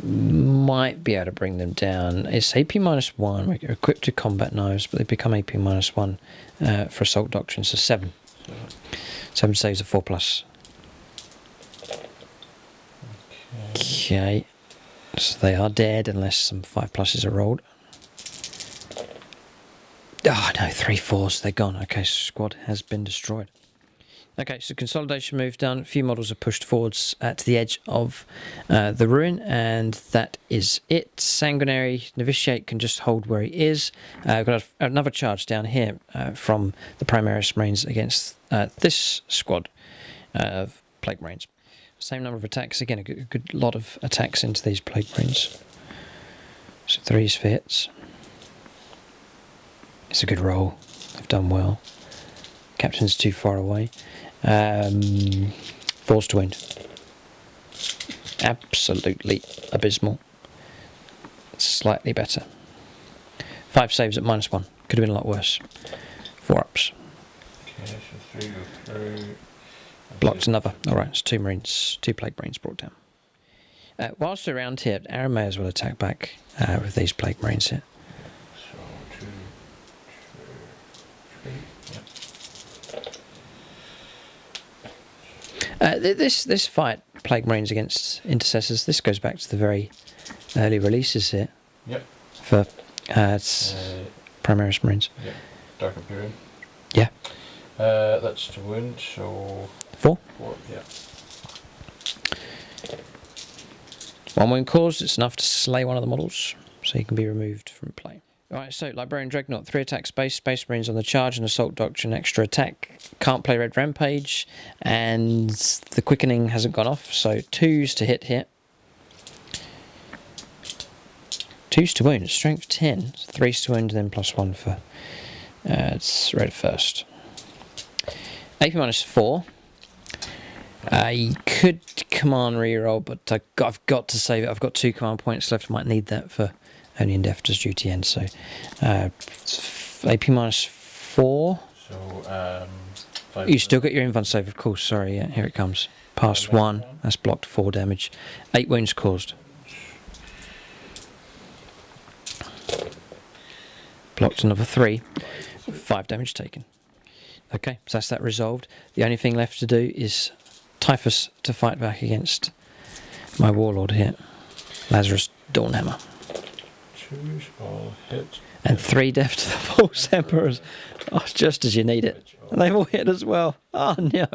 Might be able to bring them down. It's AP -1, we're equipped to combat knives, but they become AP -1 for Assault Doctrine, so 7. 7 saves a 4+. Okay, so they are dead unless some 5+s are rolled. Oh no, 3 4s, they're gone. Okay, squad has been destroyed. Okay, so consolidation move done. A few models are pushed forwards to the edge of the ruin, and that is it. Sanguinary Novitiate can just hold where he is. We've got another charge down here from the Primaris Marines against this squad of Plague Marines. Same number of attacks. Again, a good lot of attacks into these Plague Marines. So 3s for hits. It's a good roll. They've done well. Captain's too far away. Force to wound. Absolutely abysmal. Slightly better. 5 saves at -1. Could have been a lot worse. 4 ups. Okay, so 3 go through. Blocked another. Alright, it's 2 Marines, 2 Plague Marines brought down. Whilst we're around here, Aaron may as well attack back with these Plague Marines here. So 2, 3, yep. This fight, Plague Marines against Intercessors, this goes back to the very early releases here. Yep. For Primaris Marines. Yep. Dark Imperium. Yeah. That's to wound, so 4. 4, yeah. 1 wound caused, it's enough to slay one of the models, so he can be removed from play. Alright, so Librarian Dreadnought, 3 attack space Marines on the charge and Assault Doctrine extra attack. Can't play Red Rampage, and the quickening hasn't gone off, so 2s to hit here. 2s to wound, strength 10, 3s to wound, and then +1 for it's red first. AP -4. I could command reroll, but I've got to save it. I've got 2 command points left. I might need that for only Indefter's duty end. So AP -4. So 5. You still got your invuln save, of course. Sorry, yeah, here it comes. Past 1. That's blocked 4 damage. 8 wounds caused. Blocked another 3. 5 damage taken. Okay, so that's that resolved. The only thing left to do is Typhus to fight back against my Warlord here. Lazarus Dawnhammer. 2s all hit. And 3 death to the false Emperors. Oh, just as you need it. And they've all hit as well. Oh, no.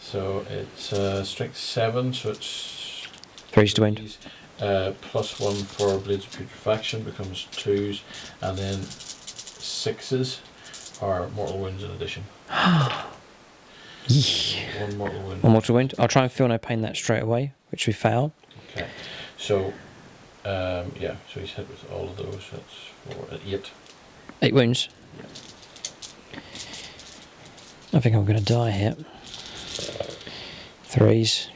So it's strength 7, so it's 3s to wound. +1 for Blades of Putrefaction becomes 2s, and then 6s are mortal wounds in addition. Yeah. 1 mortal wound. 1 mortal wound. I'll try and feel no pain that straight away, which we failed. Okay, so yeah, so he's hit with all of those. That's 8. 8 wounds. Yeah. I think I'm going to die here. 3s.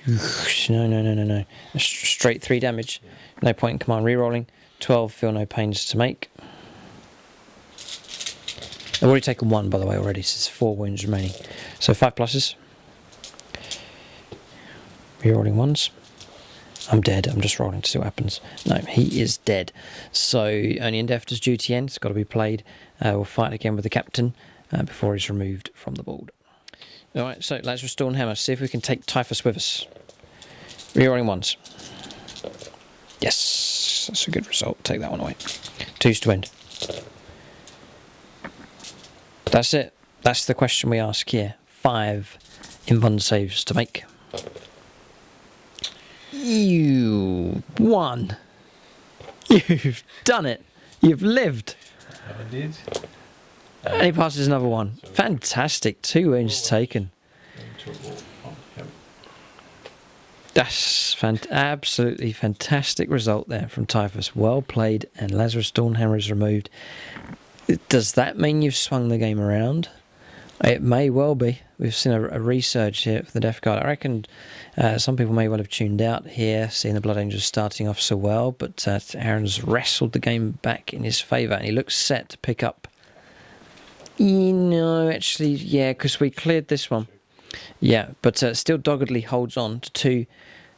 No. Straight 3 damage. Yeah. No point in command rerolling. 12, feel no pains to make. I've already taken 1, by the way, already, so there's 4 wounds remaining. So 5 pluses. Rerolling 1s. I'm dead. I'm just rolling to see what happens. No, he is dead. So only Indefter's duty end. It's got to be played. We'll fight again with the captain before he's removed from the board. Alright, so Lazarus Dawnhammer. See if we can take Typhus with us. Rerolling 1s. Yes, that's a good result. Take that one away. 2s to end. That's it. That's the question we ask here. 5 invuln saves to make. You won. You've done it. You've lived. Indeed. And he passes another one. So fantastic. 2 wounds taken. That's absolutely fantastic result there from Typhus. Well played, and Lazarus Dawnhammer is removed. Does that mean you've swung the game around? It may well be. We've seen a resurge here for the Death Guard. I reckon some people may well have tuned out here, seeing the Blood Angels starting off so well, but Aaron's wrestled the game back in his favour, and he looks set to pick up. Actually, yeah, because we cleared this one. Yeah, but still doggedly holds on to 2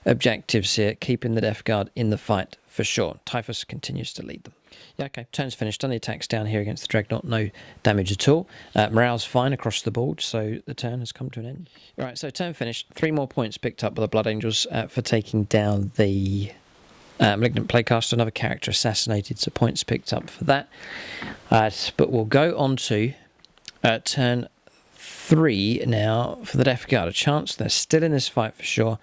objectives here, keeping the Death Guard in the fight for sure. Typhus continues to lead them. Yeah, okay, turn's finished. Done the attacks down here against the Dreadnought, no damage at all. Morale's fine across the board, so the turn has come to an end. Alright, so turn finished. 3 more points picked up by the Blood Angels for taking down the Malignant Playcaster. Another character assassinated, so points picked up for that. But we'll go on to turn 3 now for the Death Guard. A chance they're still in this fight for sure,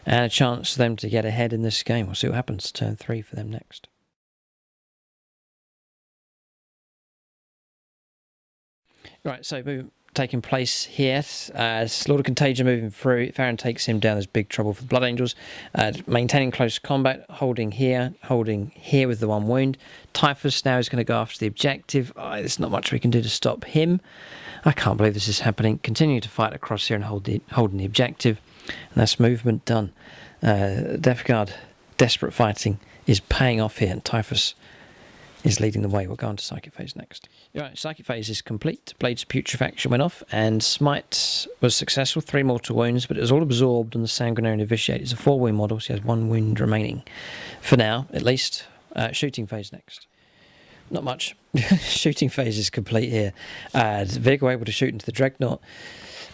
and a chance for them to get ahead in this game. We'll see what happens. Turn 3 for them next. Right, so movement taking place here. Slaughter Contagion moving through. Farron takes him down. There's big trouble for the Blood Angels. Maintaining close combat, holding here with the 1 wound. Typhus now is going to go after the objective. There's not much we can do to stop him. I can't believe this is happening. Continue to fight across here and holding the objective. And that's movement done. Death Guard, desperate fighting is paying off here, and Typhus is leading the way. We'll go on to Psychic Phase next. Right, Psychic Phase is complete. Blades of Putrefaction went off, and Smite was successful. 3 mortal wounds, but it was all absorbed on the Sanguinary Novitiate. It's a 4-wound model, so he has 1 wound remaining. For now, at least. Shooting Phase next. Not much. Shooting Phase is complete here. The vehicle able to shoot into the Dreadnought.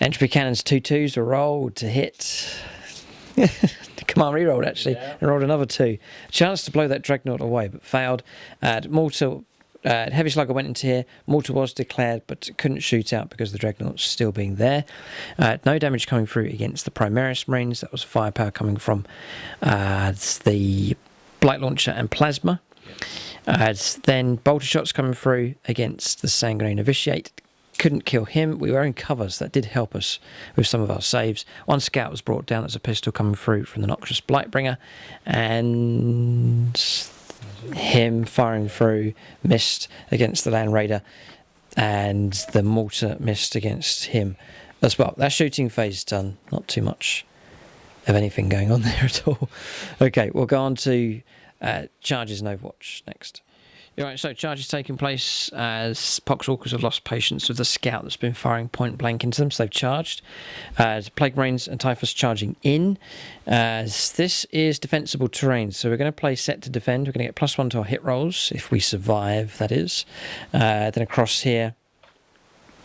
Entropy Cannons 2/2s are rolled to hit. Command re-rolled actually, and rolled another 2. Chance to blow that Dreadnought away, but failed. Mortal, Heavy Slugger went into here. Mortal was declared, but couldn't shoot out because the Dreadnought's still being there. No damage coming through against the Primaris Marines. That was firepower coming from the Blight Launcher and Plasma. Then Bolter Shots coming through against the Sanguinary Novitiate. Couldn't kill him. We were in covers. That did help us with some of our saves. 1 scout was brought down as a pistol coming through from the Noxious Blightbringer, and him firing through missed against the Land Raider, and the mortar missed against him as well. That shooting phase done. Not too much of anything going on there at all. Okay, we'll go on to charges and Overwatch next. Alright, so charges taking place as Poxwalkers have lost patience with the scout that's been firing point blank into them, so they've charged. Plague Marines and Typhus charging in. This is defensible terrain, so we're going to play set to defend. We're going to get +1 to our hit rolls, if we survive, that is. Then across here,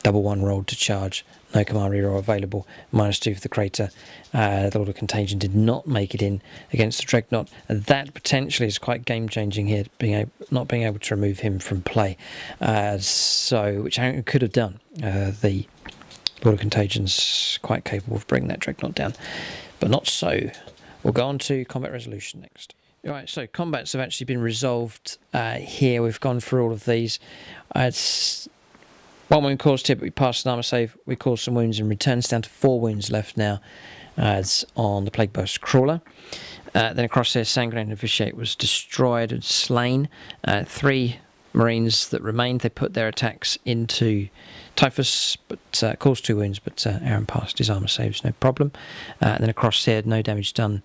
double 1 rolled to charge. No command reroll available. -2 for the Crater. The Lord of Contagion did not make it in against the Dreadnought. That potentially is quite game changing here, not being able to remove him from play. Which I could have done. The Lord of Contagion's quite capable of bringing that Dreadnought down, but not so. We'll go on to combat resolution next. Alright, so combats have actually been resolved here. We've gone through all of these. It's 1 wound caused here, but we passed an armour save. We caused some wounds and returns down to 4 wounds left now, as on the Plague Burst Crawler. Then across here, Sanguinary Novitiate was destroyed and slain. 3 Marines that remained, they put their attacks into Typhus, but caused 2 wounds, but Aaron passed his armour saves, no problem. And then across here, no damage done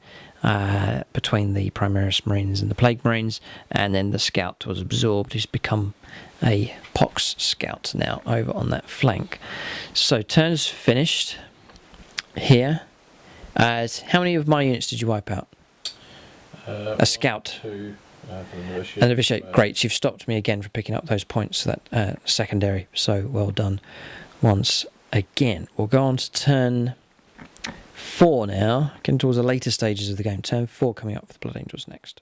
between the Primaris Marines and the Plague Marines, and then the Scout was absorbed. He's become a Pox Scout now over on that flank. So turns finished here. How many of my units did you wipe out? A Scout. 2. And Novitiate, great. You've stopped me again for picking up those points for that secondary. So well done once again. We'll go on to turn 4 now. Getting towards the later stages of the game. Turn 4 coming up for the Blood Angels next.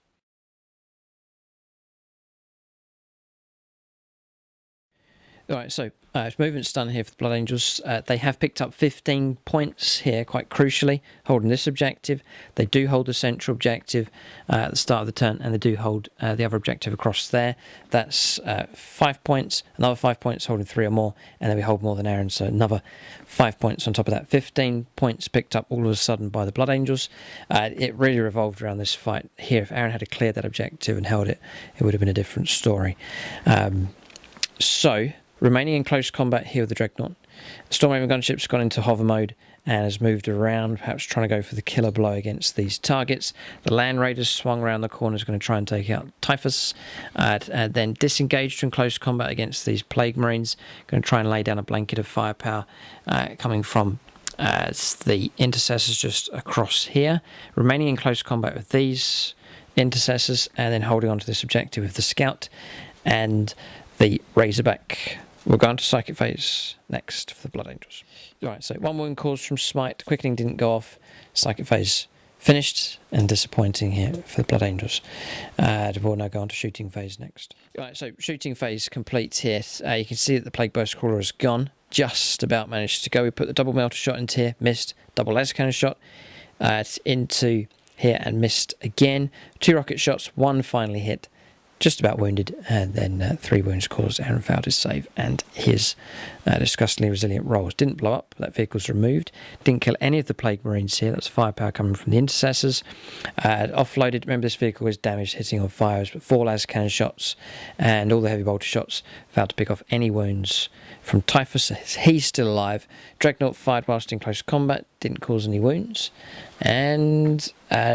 Alright, so movement's done here for the Blood Angels. They have picked up 15 points here, quite crucially, holding this objective. They do hold the central objective at the start of the turn, and they do hold the other objective across there. That's 5 points, another 5 points holding 3 or more, and then we hold more than Aaron, so another 5 points on top of that. 15 points picked up all of a sudden by the Blood Angels. It really revolved around this fight here. If Aaron had cleared that objective and held it, it would have been a different story. Remaining in close combat here with the Dreadnought. Stormhaven gunship's gone into hover mode and has moved around, perhaps trying to go for the killer blow against these targets. The Land Raiders swung around the corner, is going to try and take out Typhus. And then disengaged in close combat against these Plague Marines. Going to try and lay down a blanket of firepower coming from the Intercessors just across here. Remaining in close combat with these Intercessors, and then holding on to this objective with the Scout and the Razorback. We'll go on to Psychic Phase next for the Blood Angels. Alright, so 1 wound caused from Smite. Quickening didn't go off. Psychic Phase finished, and disappointing here for the Blood Angels. We'll now go on to Shooting Phase next. Alright, so Shooting Phase complete here. You can see that the Plague Burst Crawler is gone. Just about managed to go. We put the double melter shot into here, missed. Double laser cannon shot into here and missed again. 2 rocket shots, 1 finally hit. just about wounded, and then 3 wounds caused. Aaron failed his save and his disgustingly resilient rolls. Didn't blow up, that vehicle's removed. Didn't kill any of the Plague Marines here, that's firepower coming from the intercessors. Offloaded, remember this vehicle was damaged hitting on fires, but 4 las cannon shots and all the heavy bolter shots failed to pick off any wounds from Typhus. He's still alive. Dreadnought fired whilst in close combat, didn't cause any wounds. And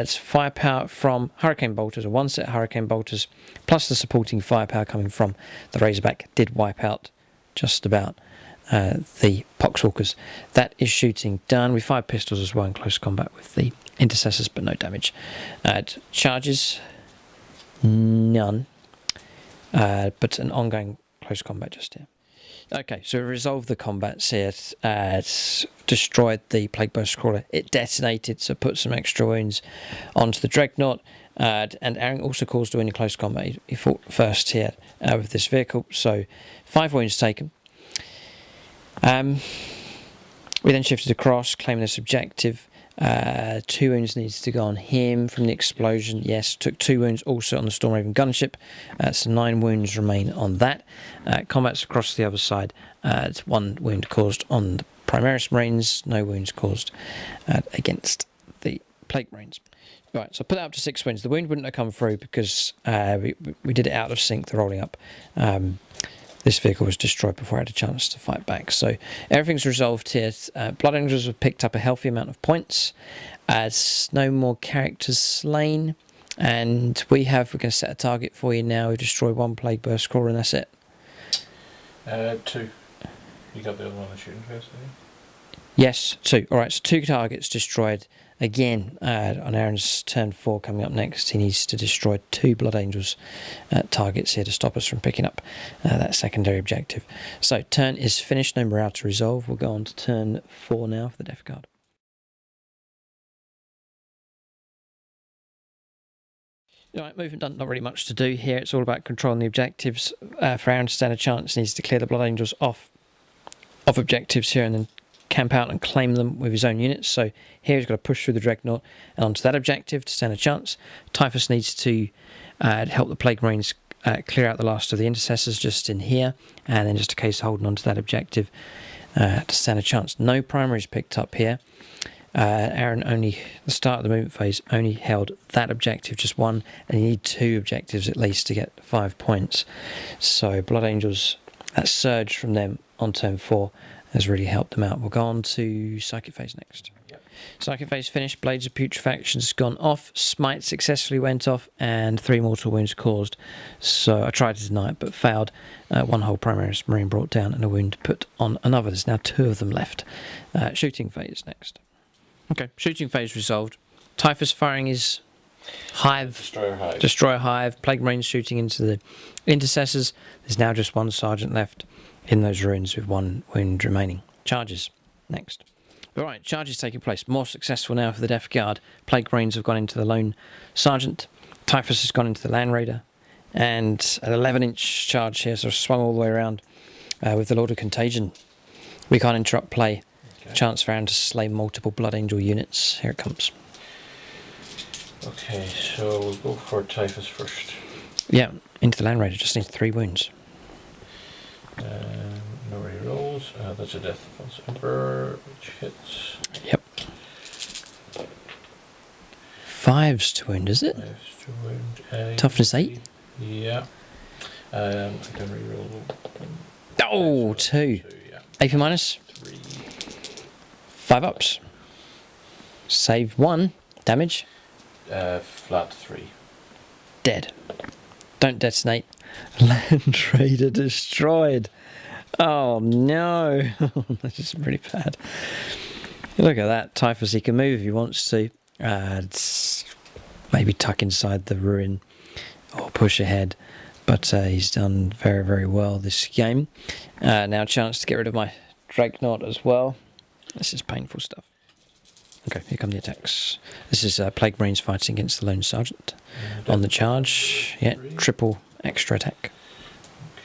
firepower from Hurricane Bolters, or 1 set of Hurricane Bolters, plus the supporting firepower coming from the Razorback, did wipe out just about the Poxwalkers. That is shooting done. We fired pistols as well in close combat with the intercessors, but no damage. Charges, none, but an ongoing close combat just here. Okay, so we resolved the combats here. Destroyed the Plague Burst Crawler. It detonated, so put some extra wounds onto the Dreadnought. And Aaron also caused a win in close combat. He fought first here with this vehicle, so 5 wounds taken. We then shifted across, claiming this objective. 2 wounds needs to go on him from the explosion. Yes, took 2 wounds also on the Stormraven gunship. So 9 wounds remain on that. Combats across the other side. 1 wound caused on the Primaris Marines. No wounds caused against the Plague Marines. Right, so I put that up to 6 wounds. The wound wouldn't have come through because we did it out of sync, the rolling up. This vehicle was destroyed before I had a chance to fight back. So everything's resolved here. Blood Angels have picked up a healthy amount of points. No more characters slain. And we're going to set a target for you now. We destroy 1 Plague Burst Crawler and that's it. 2. You got the other one on shooting first, didn't you? Yes, 2. Alright, so 2 targets destroyed. Again, on Aaron's turn 4 coming up next, he needs to destroy 2 Blood Angels targets here to stop us from picking up that secondary objective. So, turn is finished, no morale to resolve. We'll go on to turn 4 now for the Death Guard. Alright, movement done, not really much to do here. It's all about controlling the objectives. For Aaron to stand a chance, he needs to clear the Blood Angels off objectives here and then camp out and claim them with his own units. So here he's got to push through the Dreadnought and onto that objective to stand a chance. Typhus needs to help the Plague Marines clear out the last of the intercessors just in here, and then just a case of holding onto that objective to stand a chance. No primaries picked up here. Aaron only, the start of the movement phase, only held that objective, just 1, and you need 2 objectives at least to get 5 points. So Blood Angels, that surge from them on turn 4 has really helped them out. We'll go on to Psychic Phase next. Yep. Psychic Phase finished, Blades of Putrefaction has gone off, Smite successfully went off, and 3 mortal wounds caused. So I tried to deny it, but failed. 1 whole Primaris Marine brought down, and a wound put on another. There's now 2 of them left. Shooting Phase next. Okay, Shooting Phase resolved. Typhus firing his Hive. Destroyer Hive. Plague Marines shooting into the intercessors. There's now just 1 sergeant left in those ruins with 1 wound remaining. Charges next. Alright, charges taking place. More successful now for the Death Guard. Plague Marines have gone into the lone sergeant. Typhus has gone into the Land Raider. And an 11-inch charge here, so swung all the way around with the Lord of Contagion. We can't interrupt play. Okay. Chance for Aaron to slay multiple Blood Angel units. Here it comes. Okay, so we'll go for Typhus first. Yeah, into the Land Raider. Just needs 3 wounds. No rerolls. That's a Death Pulse Emperor, which hits. Yep. 5's to wound, is it? 5's to wound. Toughness 8? Yeah. I can reroll. Oh, 2. Yeah. AP minus? 3. 5 ups. Save 1. Damage? Flat 3. Dead. Don't detonate. Land Raider destroyed. Oh no. This is pretty bad. Look at that. Typhus, he can move if he wants to. Maybe tuck inside the ruin or push ahead. But he's done very, very well this game. Now a chance to get rid of my Dreadnought as well. This is painful stuff. Okay, here come the attacks. This is Plague Marines fighting against the Lone Sergeant. On the charge. Yeah, triple extra attack.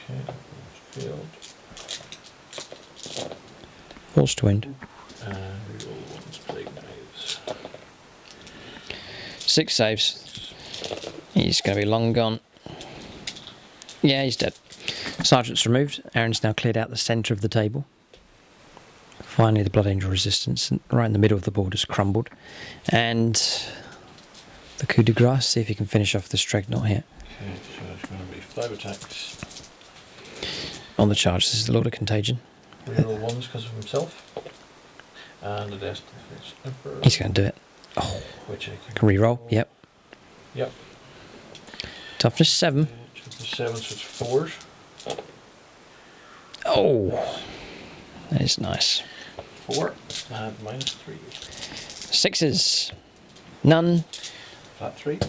Okay, failed. Force to wound. Reroll 1's Plague Knives. 6 saves. He's going to be long gone. Yeah, he's dead. Sergeant's removed. Aaron's now cleared out the centre of the table. Finally, the Blood Angel resistance right in the middle of the board has crumbled. And the coup de grace, see if he can finish off this Dreadnought here. Okay, so it's going to be 5 attacks. On the charge, this is the Lord of Contagion. Reroll 1s because of himself. And the Destiny Emperor. He's going to do it. Oh, which I can re-roll. Yep. Yep. Toughness 7. Toughness 7, so it's 4s. Oh, that is nice. 4 and -3. 6s. None. Flat 3.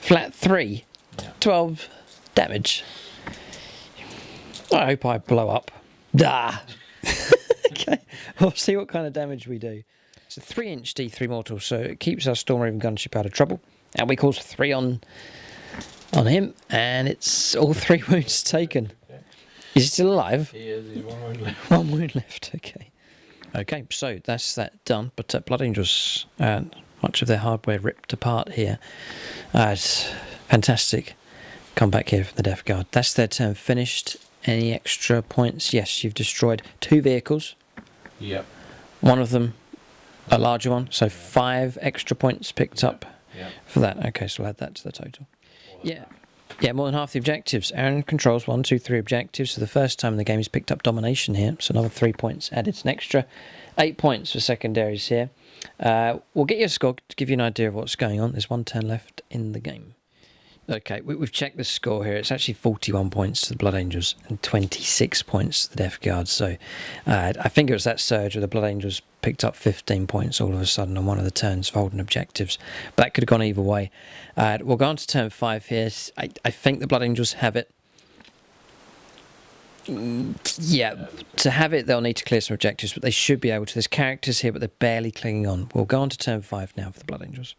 Flat 3. Yeah. 12 damage. I hope I blow up. Ah. Okay, we'll see what kind of damage we do. It's a 3-inch D3 mortal, so it keeps our Storm Raven gunship out of trouble. And we cause 3 on him, and it's all 3 wounds taken. Okay. Is he still alive? He is, he's 1 wound left. 1 wound left, okay. Okay, so that's that done, but Blood Angels, much of their hardware ripped apart here. It's fantastic comeback here from the Death Guard. That's their turn finished. Any extra points? Yes, you've destroyed 2 vehicles. Yep. One of them a larger one, so 5 extra points picked up for that. Okay, so we'll add that to the total. Yeah, more than half the objectives. Aaron controls 1, 2, 3 objectives. So the first time in the game he's picked up domination here, so another 3 points added. It's an extra 8 points for secondaries here. We'll get you a score to give you an idea of what's going on. There's 1 turn left in the game. Okay, we've checked the score here. It's actually 41 points to the Blood Angels and 26 points to the Death Guard. So I think it was that surge where the Blood Angels picked up 15 points all of a sudden on one of the turns for holding objectives. But that could have gone either way. We'll go on to turn 5 here. I think the Blood Angels have it. Yeah, to have it, they'll need to clear some objectives, but they should be able to. There's characters here, but they're barely clinging on. We'll go on to turn 5 now for the Blood Angels.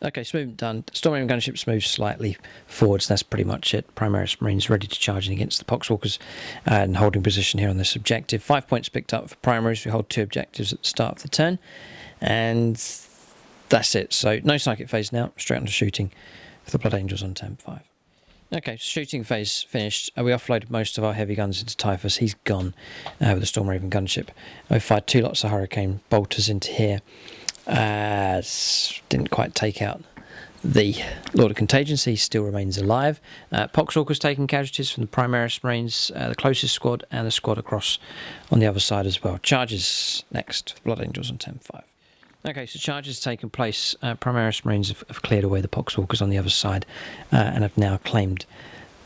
Okay, smooth done. Storm Raven gunship moves slightly forwards. That's pretty much it. Primaris Marines ready to charge in against the Poxwalkers and holding position here on this objective. 5 points picked up for primaries. We hold 2 objectives at the start of the turn. And that's it. So no psychic phase now. Straight on to shooting for the Blood Angels on turn 5. Okay, shooting phase finished. We offloaded most of our heavy guns into Typhus. He's gone with the Storm Raven gunship. We fired 2 lots of Hurricane bolters into here. Didn't quite take out the Lord of Contagion, so he still remains alive. Poxwalker's taking casualties from the Primaris Marines, the closest squad, and the squad across on the other side as well. Charges next for the Blood Angels on 10-5. Okay, so charges taken place. Primaris Marines have cleared away the Poxwalkers on the other side and have now claimed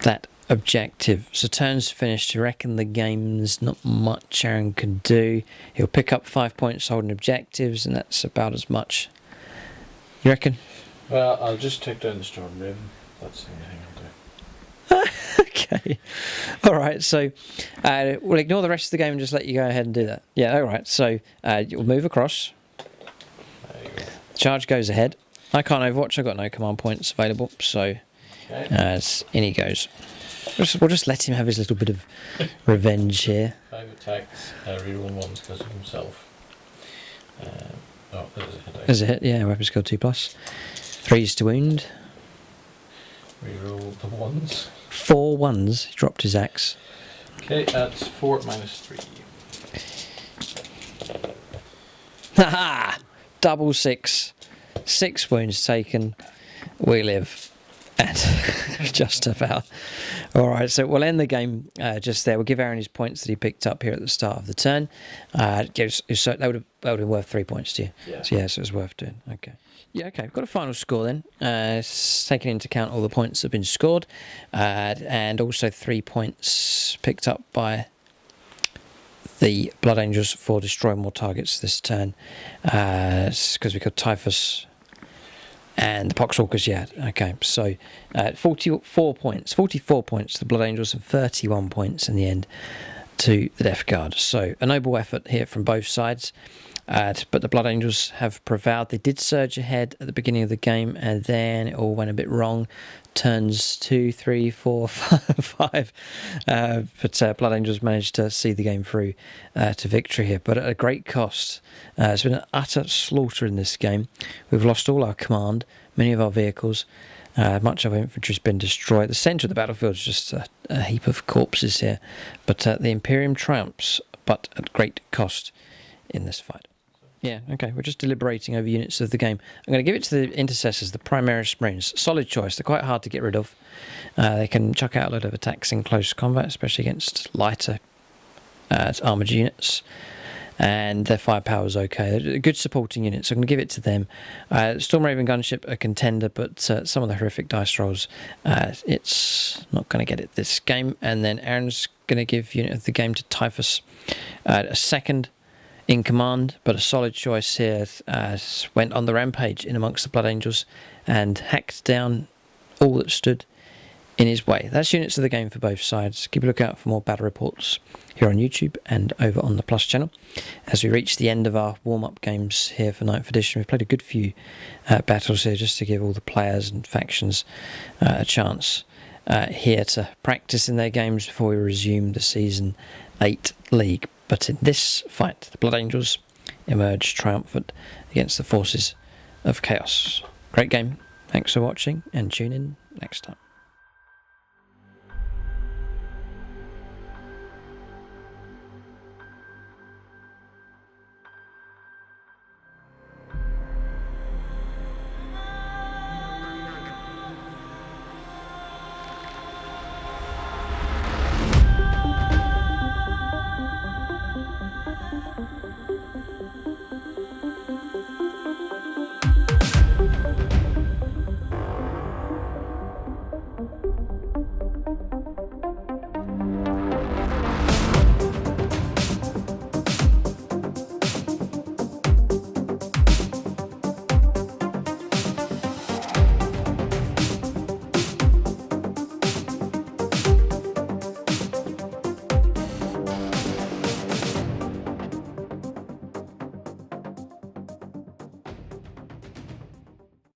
that objective. So turns finished. You reckon the game's not much Aaron can do? He'll pick up 5 points holding objectives, and that's about as much. You reckon? Well, I'll just take down the Storm Raven. That's the only thing I'll do. Okay. Alright, so we'll ignore the rest of the game and just let you go ahead and do that. Yeah, alright, so you'll move across. There you go. Charge goes ahead. I can't overwatch, I've got no command points available, so in he goes. We'll just let him have his little bit of revenge here. 5 attacks, reroll 1s because of himself. There's a hit. There's a hit, yeah, weapon skill 2+. 3s to wound. Reroll the 1s. 4 1s, he dropped his axe. Okay, that's 4 -3. Haha! Double 6. 6 wounds taken. We live. And just about. Alright, so we'll end the game just there. We'll give Aaron his points that he picked up here at the start of the turn. So that would have been worth 3 points to you. Yeah. So it was worth doing. Okay. Yeah, okay. We've got a final score then. Taking into account all the points that have been scored. And also 3 points picked up by the Blood Angels for destroying more targets this turn. Because we got Typhus and the Poxwalkers, yeah. Okay, so 44 points to the Blood Angels and 31 points in the end to the Death Guard. So a noble effort here from both sides. But the Blood Angels have prevailed. They did surge ahead at the beginning of the game, and then it all went a bit wrong. Turns 2, 3, 4, 5. But Blood Angels managed to see the game through to victory here, but at a great cost. It's been an utter slaughter in this game. We've lost all our command, many of our vehicles. Much of our infantry's been destroyed. The centre of the battlefield is just a heap of corpses here. But the Imperium triumphs, but at great cost in this fight. Yeah, okay, we're just deliberating over units of the game. I'm going to give it to the Intercessors, the Primaris Marines. Solid choice. They're quite hard to get rid of. They can chuck out a lot of attacks in close combat, especially against lighter armoured units. And their firepower is okay. They're good supporting units, so I'm going to give it to them. Storm Raven Gunship, a contender, but some of the horrific dice rolls, it's not going to get it this game. And then Aaron's going to give unit of the game to Typhus, a second in command, but a solid choice here. Went on the rampage in amongst the Blood Angels and hacked down all that stood in his way. That's units of the game for both sides. Keep a lookout for more battle reports here on YouTube and over on the Plus channel. As we reach the end of our warm-up games here for 9th edition, we've played a good few battles here just to give all the players and factions a chance here to practice in their games before we resume the Season 8 League. But in this fight, the Blood Angels emerged triumphant against the forces of Chaos. Great game. Thanks for watching and tune in next time.